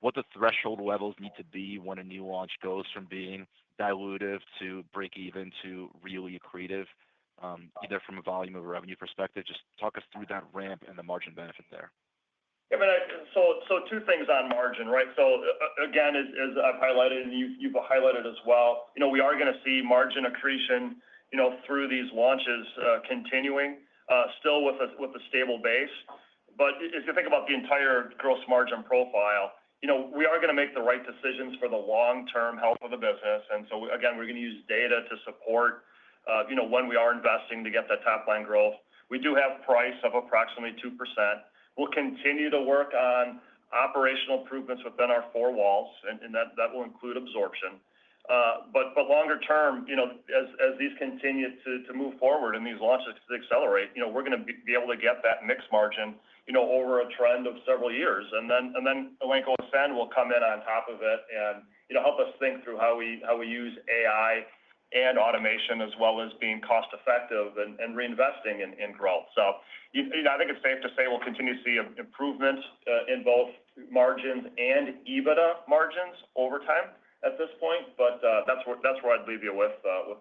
what the threshold levels need to be when a new launch goes from being dilutive to break even to really accretive, either from a volume or revenue perspective? Just talk us through that ramp and the margin benefit there. Yeah, so two things on margin, right? So again, as I've highlighted and you've highlighted as well, we are going to see margin accretion, through these launches continuing, still with a stable base. But if you think about the entire gross margin profile, we are going to make the right decisions for the long-term health of the business. And so again, we're going to use data to support, when we are investing to get that top line growth. We do have price of approximately 2%. We'll continue to work on operational improvements within our four walls, and that will include absorption. But longer term, as these continue to move forward and these launches accelerate, we're going to be able to get that mix margin, over a trend of several years. And then Elanco Ascend will come in on top of it and, help us think through how we use AI and automation as well as being cost effective and reinvesting in growth. So I think it's safe to say we'll continue to see improvements in both margins and EBITDA margins over time at this point. But that's where I'd leave you with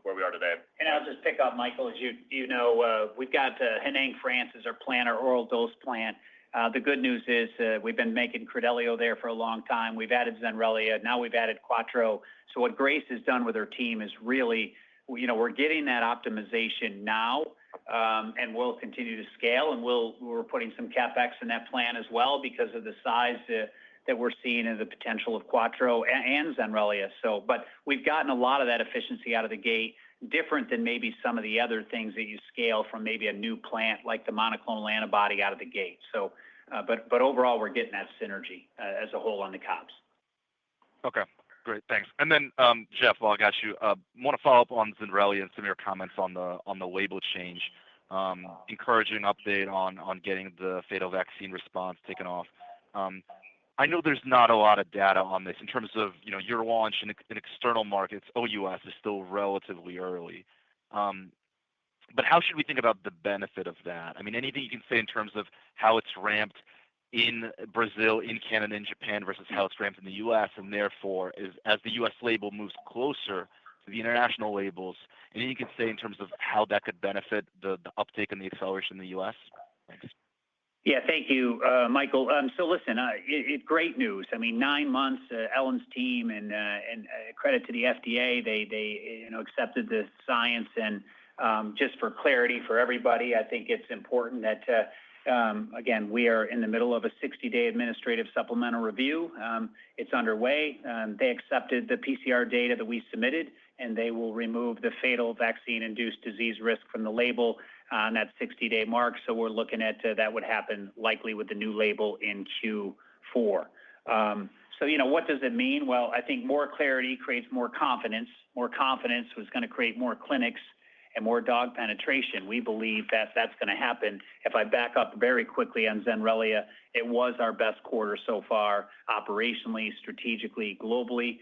where we are today. And I'll just pick up, Michael, as we've got Henning France as our plant, our oral dose plant. The good news is we've been making Credelio there for a long time. We've added Zenrelia. Now we've added Quattro. So what Grace has done with her team is really, we're getting that optimization now, and we'll continue to scale. And we're putting some CapEx in that plan as well because of the size that we're seeing and the potential of Quattro and Zenrelia. But we've gotten a lot of that efficiency out of the gate, different than maybe some of the other things that you scale from maybe a new plant like the monoclonal antibody out of the gate. But overall, we're getting that synergy as a whole on the COPS. Okay, great, thanks. And then Jeff, while I got you, want to follow up on Zenrelia and some of your comments on the label change. Encouraging update on getting the fatal vaccine response taken off. I know there's not a lot of data on this in terms of your launch in external markets. OUS is still relatively early. But how should we think about the benefit of that? I mean, anything you can say in terms of how it's ramped in Brazil, in Canada, in Japan versus how it's ramped in the U.S. and therefore, as the U.S. label moves closer to the international labels, anything you can say in terms of how that could benefit the uptake and the acceleration in the U.S.? Thanks. Yeah, thank you, Michael. So listen, great news. I mean, 9 months, Ellen's team and credit to the FDA, they accepted the science and just for clarity for everybody, I think it's important that again, we are in the middle of a 60-day administrative supplemental review. It's underway. They accepted the PCR data that we submitted, and they will remove the fatal vaccine-induced disease risk from the label on that 60-day mark. So we're looking at that would happen likely with the new label in Q4. So, what does it mean? Well, I think more clarity creates more confidence. More confidence was going to create more clinics and more dog penetration. We believe that that's going to happen. If I back up very quickly on Zenrelia, it was our best quarter so far, operationally, strategically, globally,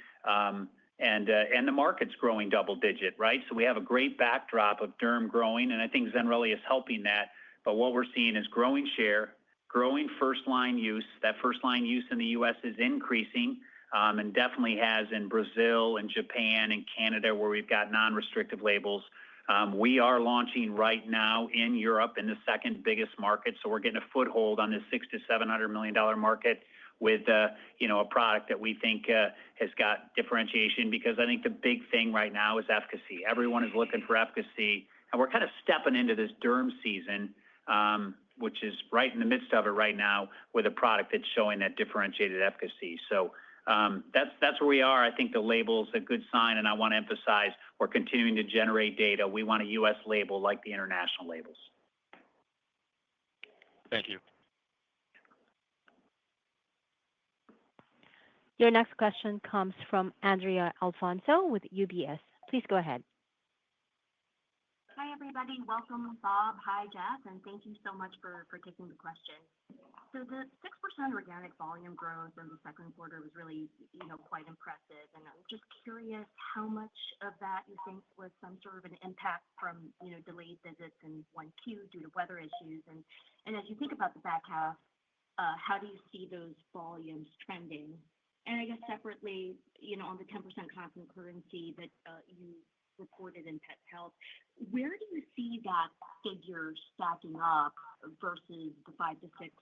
and the market's growing double digit, right? So we have a great backdrop of derm growing, and I think Zenrelia is helping that. But what we're seeing is growing share, growing first-line use. That first-line use in the U.S. is increasing, and definitely has in Brazil and Japan and Canada where we've got non-restrictive labels. We are launching right now in Europe in the second biggest market, so we're getting a foothold on this $600 to $700 million market with a product that we think has got differentiation, because I think the big thing right now is efficacy. Everyone is looking for efficacy, and we're kind of stepping into this derm season, which is right in the midst of it right now with a product that's showing that differentiated efficacy. So that's where we are. I think the label's a good sign, and I want to emphasize we're continuing to generate data. We want a U.S. label like the international labels. Thank you. Your next question comes from Andrea Alfonso with UBS. Please go ahead. Hi, everybody. Welcome, Bob. Hi, Jeff, and thank you so much for taking the question. So the 6% organic volume growth in the second quarter was really, quite impressive. And I'm just curious how much of that you think was some sort of an impact from, delayed visits in 1Q due to weather issues. And as you think about the back half, how do you see those volumes trending? And I guess separately, on the 10% constant currency that you reported in pet health, where do you see that figure stacking up versus the 5 to 6%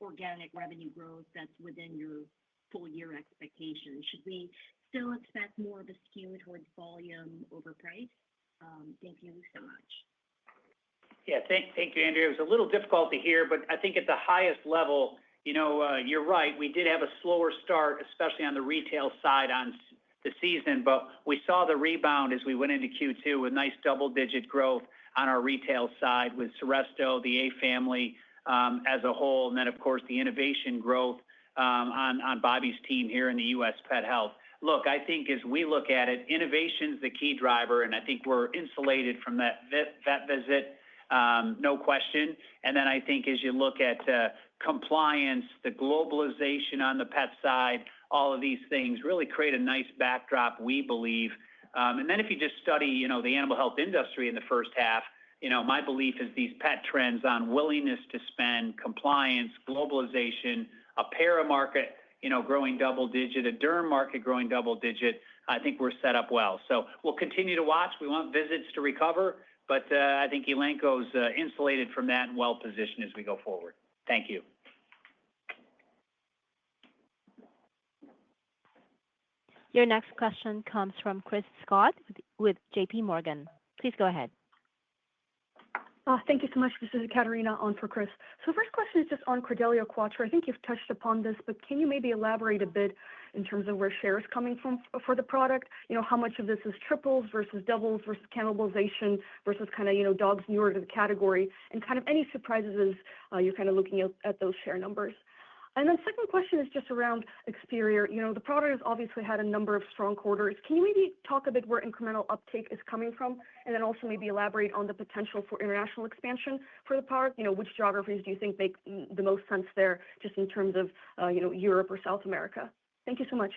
organic revenue growth that's within your full year expectations? Should we still expect more of a skew towards volume over price? Thank you so much. Yeah, thank you, Andrea. It was a little difficult to hear, but I think at the highest level, you're right. We did have a slower start, especially on the retail side on the season, but we saw the rebound as we went into Q2 with nice double-digit growth on our retail side with Seresto, the A family as a whole, and then, of course, the innovation growth on Bobby's team here in the U.S. Pet Health. Look, I think as we look at it, innovation's the key driver, and I think we're insulated from that vet visit, no question. And then I think as you look at compliance, the globalization on the pet side, all of these things really create a nice backdrop, we believe. And then if you just study, the animal health industry in the first half, my belief is these pet trends on willingness to spend, compliance, globalization, a para market, growing double digit, a derm market growing double digit, I think we're set up well. So we'll continue to watch. We want visits to recover, but I think Elanco's insulated from that and well positioned as we go forward. Thank you. Your next question comes from Chris Scott with JP Morgan. Please go ahead. Thank you so much. This is Katerina on for Chris. So first question is just on Credelio Quattro. I think you've touched upon this, but can you maybe elaborate a bit in terms of where share is coming from for the product? How much of this is triples versus doubles versus cannibalization versus kind of, dogs newer to the category, and kind of any surprises as you're kind of looking at those share numbers. And then second question is just around Experior. The product has obviously had a number of strong quarters. Can you maybe talk a bit where incremental uptake is coming from, and then also maybe elaborate on the potential for international expansion for the product? Which geographies do you think make the most sense there, just in terms of, Europe or South America? Thank you so much.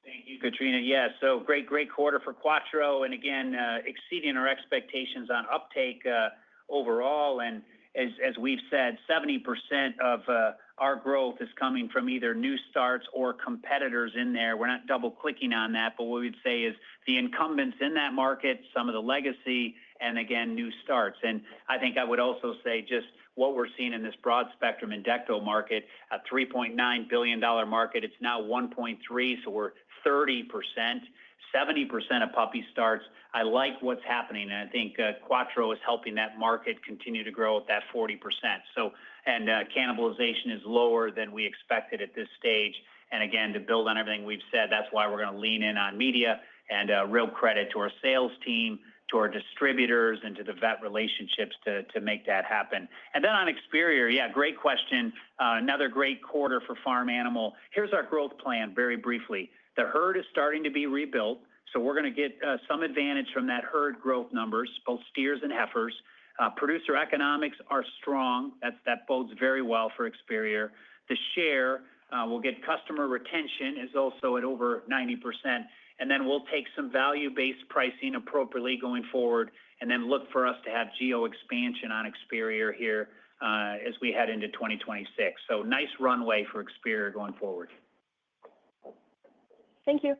Thank you, Katrina. Yeah, so great quarter for Quattro, and again, exceeding our expectations on uptake overall. And as we've said, 70% of our growth is coming from either new starts or competitors in there. We're not double clicking on that, but what we'd say is the incumbents in that market, some of the legacy, and again, new starts. And I think I would also say just what we're seeing in this broad spectrum endecto market, a $3.9 billion market. It's now 1.3, so we're 30%, 70% of puppy starts. I like what's happening, and I think Quattro is helping that market continue to grow at that 40%. So, and cannibalization is lower than we expected at this stage. And again, to build on everything we've said, that's why we're going to lean in on media, and real credit to our sales team, to our distributors, and to the vet relationships to make that happen. And then on Experior, yeah, great question. Another great quarter for farm animal. Here's our growth plan very briefly. The herd is starting to be rebuilt, so we're going to get some advantage from that herd growth numbers, both steers and heifers. Producer economics are strong. That bodes very well for Experior. The share, we'll get customer retention is also at over 90%. And then we'll take some value-based pricing appropriately going forward, and then look for us to have geo expansion on Experior here as we head into 2026. So nice runway for Experior going forward. Thank you.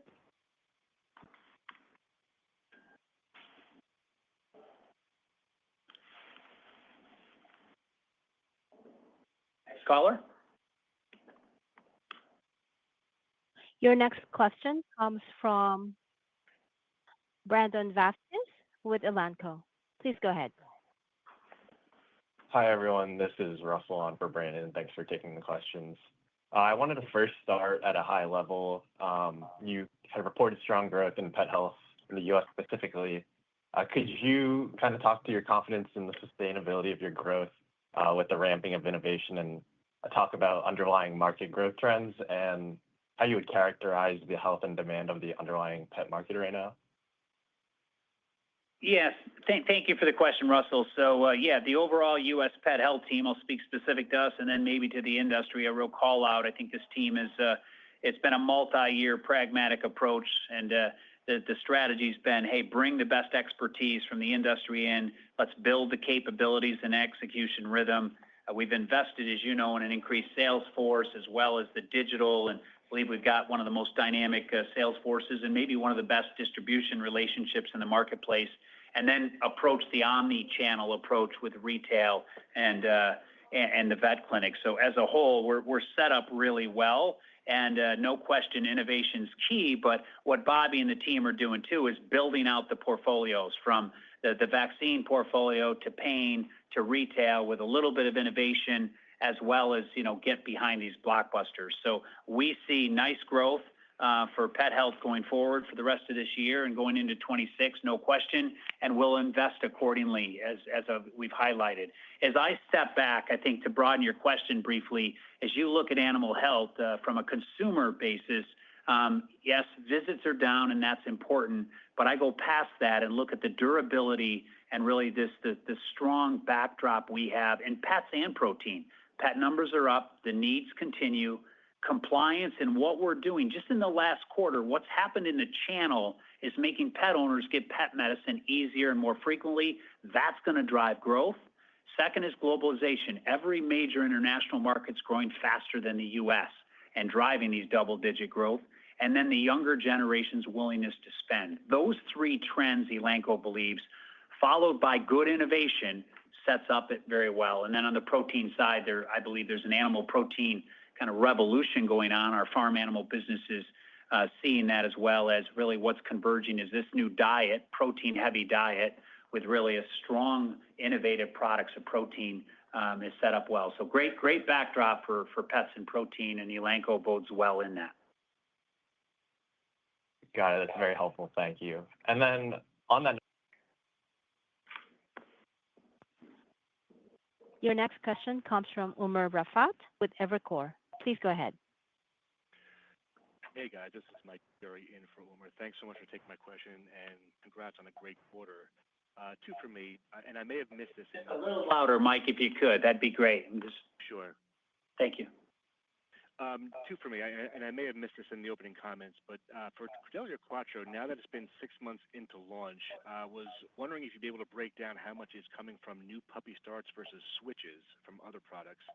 Next caller. Your next question comes from Brandon Vasquez with Elanco. Please go ahead. Hi, everyone. This is Russell on for Brandon. Thanks for taking the questions. I wanted to first start at a high level. You had reported strong growth in pet health in the U.S. specifically. Could you kind of talk to your confidence in the sustainability of your growth with the ramping of innovation, and talk about underlying market growth trends and how you would characterize the health and demand of the underlying pet market right now? Yes, thank you for the question, Russell. So yeah, the overall U.S. pet health team, I'll speak specific to us and then maybe to the industry, a real call out. I think this team is, it's been a multi-year pragmatic approach, and the strategy's been, hey, bring the best expertise from the industry in, let's build the capabilities and execution rhythm. We've invested, as you know, in an increased sales force as well as the digital, and I believe we've got one of the most dynamic sales forces and maybe one of the best distribution relationships in the marketplace, and then approach the omni-channel approach with retail and the vet clinic. So as a whole, we're set up really well, and no question innovation's key, but what Bobby and the team are doing too is building out the portfolios from the vaccine portfolio to pain to retail with a little bit of innovation, as well as, you know, get behind these blockbusters. So we see nice growth for pet health going forward for the rest of this year and going into 26, no question, and we'll invest accordingly as we've highlighted. As I step back, I think to broaden your question briefly, as you look at animal health from a consumer basis, yes, visits are down and that's important, but I go past that and look at the durability and really the strong backdrop we have in pets and protein. Pet numbers are up, the needs continue, compliance and what we're doing just in the last quarter, what's happened in the channel is making pet owners get pet medicine easier and more frequently. That's going to drive growth. Second is globalization. Every major international market's growing faster than the U.S. and driving these double-digit growth. And then the younger generation's willingness to spend. Those three trends, Elanco believes, followed by good innovation, sets up it very well. And then on the protein side, I believe there's an animal protein kind of revolution going on. Our farm animal businesses seeing that, as well as really what's converging is this new diet, protein-heavy diet, with really a strong, innovative products of protein is set up well. So great backdrop for pets and protein, and Elanco bodes well in that. Got it. That's very helpful. Thank you. And then on that. Your next question comes from Umer Raffat with Evercore. Please go ahead. Hey guys, this is Mike Dury in for Umer. Thanks so much for taking my question, and congrats on a great quarter. Two for me, and I may have missed this. A little louder, Mike, if you could. That'd be great. Sure. Thank you. Two for me, and I may have missed this in the opening comments, but for Credelio Quattro, now that it's been 6 months into launch, was wondering if you'd be able to break down how much is coming from new puppy starts versus switches from other products.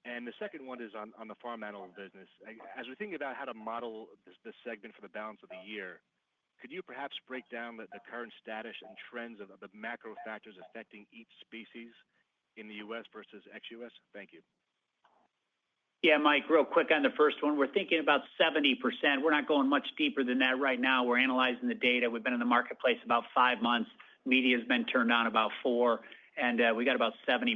And the second one is on the farm animal business. As we're thinking about how to model this segment for the balance of the year, could you perhaps break down the current status and trends of the macro factors affecting each species in the U.S. versus ex-U.S.? Thank you. Yeah, Mike, real quick on the first one. We're thinking about 70%. We're not going much deeper than that right now. We're analyzing the data. We've been in the marketplace about 5 months. Media's been turned on about 4, and we got about 70%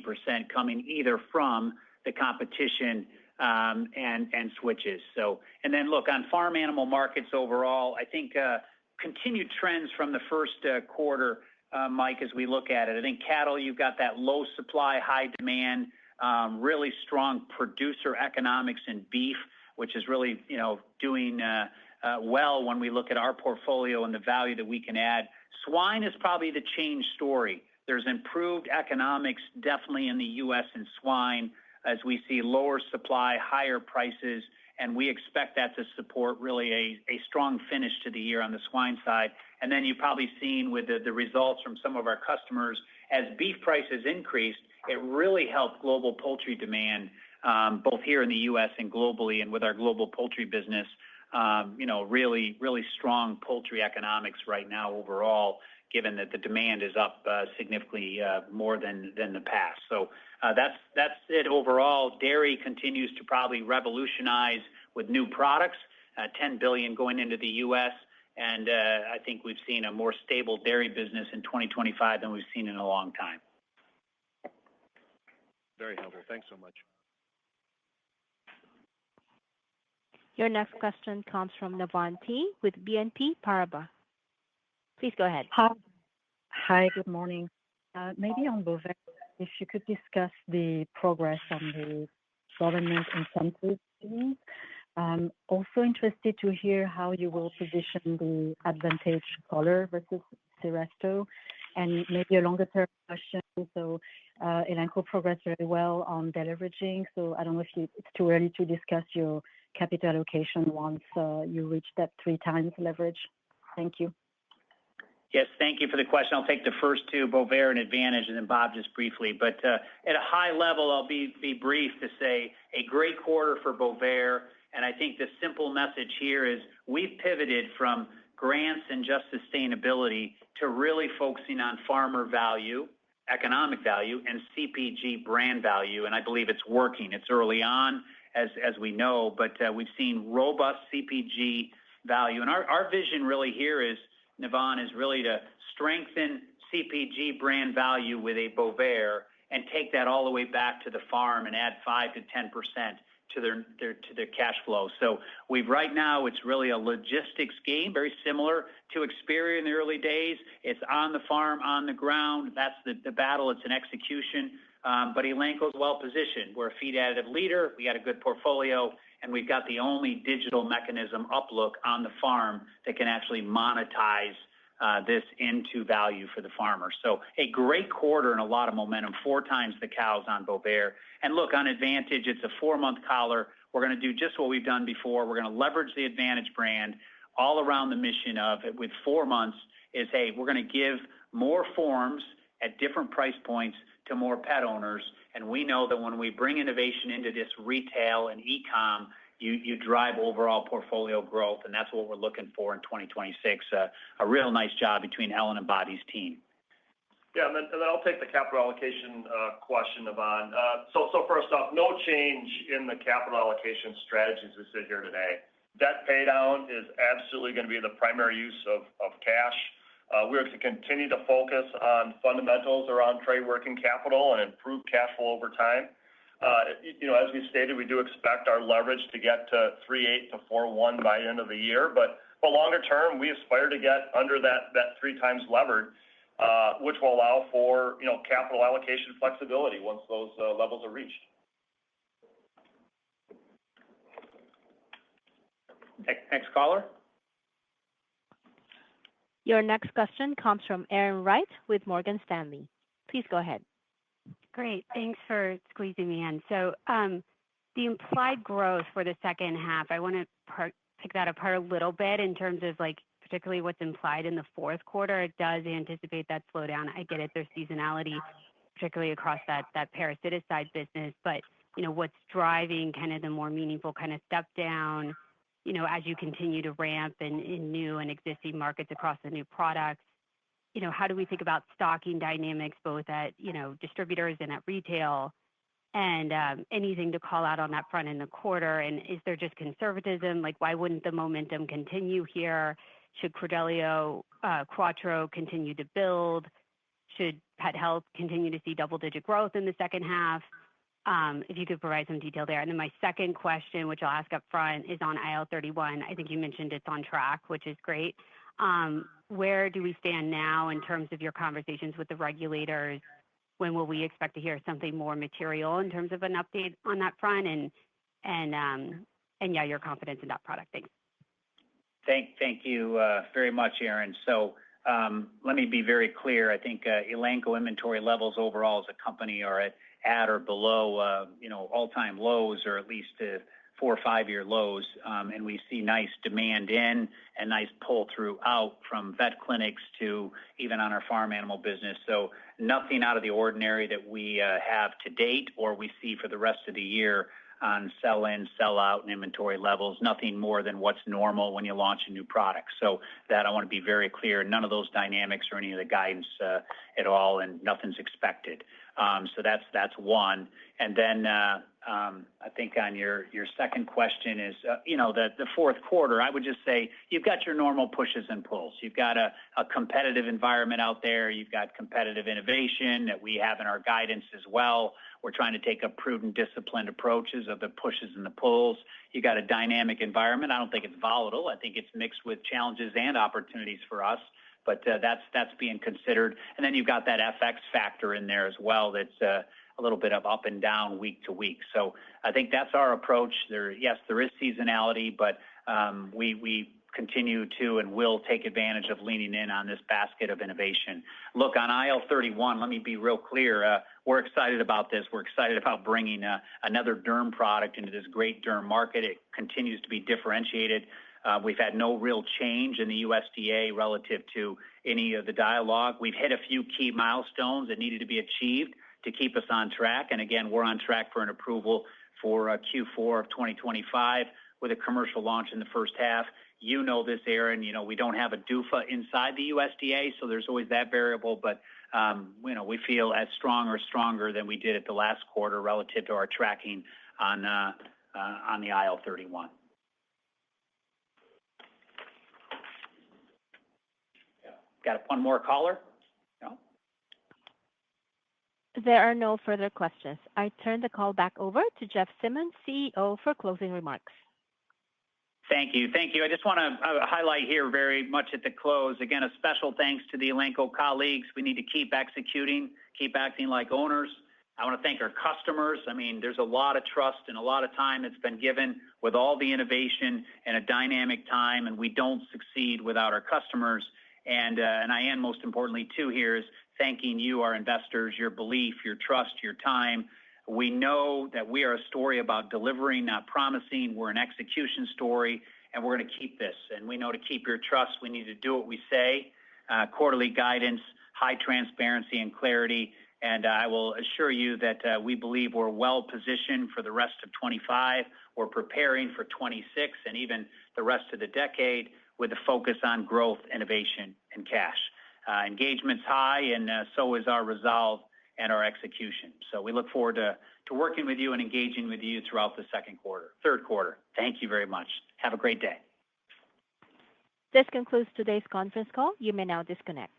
coming either from the competition and switches. So, and then look, on farm animal markets overall, I think continued trends from the first quarter, Mike, as we look at it. I think cattle, you've got that low supply, high demand, really strong producer economics in beef, which is really, doing well when we look at our portfolio and the value that we can add. Swine is probably the change story. There's improved economics definitely in the U.S. in swine as we see lower supply, higher prices, and we expect that to support really a strong finish to the year on the swine side. And then you've probably seen with the results from some of our customers, as beef prices increased, it really helped global poultry demand, both here in the U.S. and globally, and with our global poultry business, really, really strong poultry economics right now overall, given that the demand is up significantly more than the past. So that's it overall. Dairy continues to probably revolutionize with new products, $10 billion going into the U.S., and I think we've seen a more stable dairy business in 2025 than we've seen in a long time. Very helpful. Thanks so much. Your next question comes from Navann Ty with BNP Paribas. Please go ahead. Hi, good morning. Maybe on Bovaer, if you could discuss the progress on the government incentive schemes. Also interested to hear how you will position the Advantage collar versus Seresto, and maybe a longer-term question. So Elanco progressed very well on deleveraging, so I don't know if it's too early to discuss your capital allocation once you reach that 3 times leverage. Thank you. Yes, thank you for the question. I'll take the first two, Bovaer and Advantage, and then Bob just briefly. But at a high level, I'll be brief to say a great quarter for Bovaer, and I think the simple message here is we've pivoted from grants and just sustainability to really focusing on farmer value, economic value, and CPG brand value, and I believe it's working. It's early on, as we know, but we've seen robust CPG value. And our vision really here is, Navann, is really to strengthen CPG brand value with a Bovaer and take that all the way back to the farm and add 5 to 10% to their cash flow. So right now, it's really a logistics game, very similar to Experior in the early days. It's on the farm, on the ground. That's the battle. It's an execution. But Elanco's well positioned. We're a feed additive leader. We got a good portfolio, and we've got the only digital mechanism UpLook on the farm that can actually monetize this into value for the farmer. So a great quarter and a lot of momentum, 4 times the cows on Bovaer. And look, on Advantage, it's a 4-month collar. We're going to do just what we've done before. We're going to leverage the Advantage brand all around the mission of it with 4 months is, hey, we're going to give more forms at different price points to more pet owners. And we know that when we bring innovation into this retail and e-com, you drive overall portfolio growth, and that's what we're looking for in 2026. A real nice job between Ellen and Bobby's team. Yeah, and then I'll take the capital allocation question, Navann. So first off, no change in the capital allocation strategies we sit here today. Debt pay down is absolutely going to be the primary use of cash. We're to continue to focus on fundamentals around trade working capital and improve cash flow over time. As we stated, we do expect our leverage to get to 3.8 to 4.1 by the end of the year. But longer term, we aspire to get under that 3 times levered, which will allow for capital allocation flexibility once those levels are reached. Next caller. Your next question comes from Erin Wright with Morgan Stanley. Please go ahead. Great. Thanks for squeezing me in. So the implied growth for the second half, I want to pick that apart a little bit in terms of particularly what's implied in the fourth quarter. It does anticipate that slowdown. I get it. There's seasonality, particularly across that parasiticide business. But, what's driving kind of the more meaningful kind of step down, as you continue to ramp in new and existing markets across the new products? How do we think about stocking dynamics, both at, distributors and at retail? And anything to call out on that front in the quarter? And is there just conservatism? Why wouldn't the momentum continue here? Should Credelio Quattro continue to build? Should pet health continue to see double-digit growth in the second half? If you could provide some detail there. And then my second question, which I'll ask up front, is on IL-31. I think you mentioned it's on track, which is great. Where do we stand now in terms of your conversations with the regulators? When will we expect to hear something more material in terms of an update on that front? And your confidence in that product. Thanks. Thank you very much, Erin. So let me be very clear. I think Elanco inventory levels overall as a company are at or below all-time lows, or at least 4 or 5 year lows, and we see nice demand in and nice pull through out from vet clinics to even on our farm animal business. So nothing out of the ordinary that we have to date or we see for the rest of the year on sell in, sell out, and inventory levels. Nothing more than what's normal when you launch a new product. So that I want to be very clear. None of those dynamics or any of the guidance at all, and nothing's expected. So that's one. And then I think on your second question is, the fourth quarter, I would just say you've got your normal pushes and pulls. You've got a competitive environment out there. You've got competitive innovation that we have in our guidance as well. We're trying to take a prudent, disciplined approaches of the pushes and the pulls. You got a dynamic environment. I don't think it's volatile. I think it's mixed with challenges and opportunities for us. But that's being considered. And then you've got that FX factor in there as well. That's a little bit of up and down week to week. So I think that's our approach. Yes, there is seasonality, but we continue to and will take advantage of leaning in on this basket of innovation. Look, on IL-31, let me be real clear. We're excited about this. We're excited about bringing another derm product into this great derm market. It continues to be differentiated. We've had no real change in the USDA relative to any of the dialogue. We've hit a few key milestones that needed to be achieved to keep us on track. And again, we're on track for an approval for Q4 of 2025 with a commercial launch in the first half. You know this, Erin. We don't have a DUFA inside the USDA, so there's always that variable. But we feel as strong or stronger than we did at the last quarter relative to our tracking on the IL-31. Got one more caller? No? There are no further questions. I turn the call back over to Jeff Simmons, CEO, for closing remarks. Thank you. I just want to highlight here very much at the close, again, a special thanks to the Elanco colleagues. We need to keep executing, keep acting like owners. I want to thank our customers. I mean, there's a lot of trust and a lot of time that's been given with all the innovation in a dynamic time, and we don't succeed without our customers. And I am, most importantly, too, here is thanking you, our investors, your belief, your trust, your time. We know that we are a story about delivering, not promising. We're an execution story, and we're going to keep this. And we know to keep your trust, we need to do what we say, quarterly guidance, high transparency and clarity. And I will assure you that we believe we're well positioned for the rest of 25. We're preparing for 26 and even the rest of the decade with a focus on growth, innovation, and cash. Engagement's high, and so is our resolve and our execution. So we look forward to working with you and engaging with you throughout the third quarter. Thank you very much. Have a great day. This concludes today's conference call. You may now disconnect.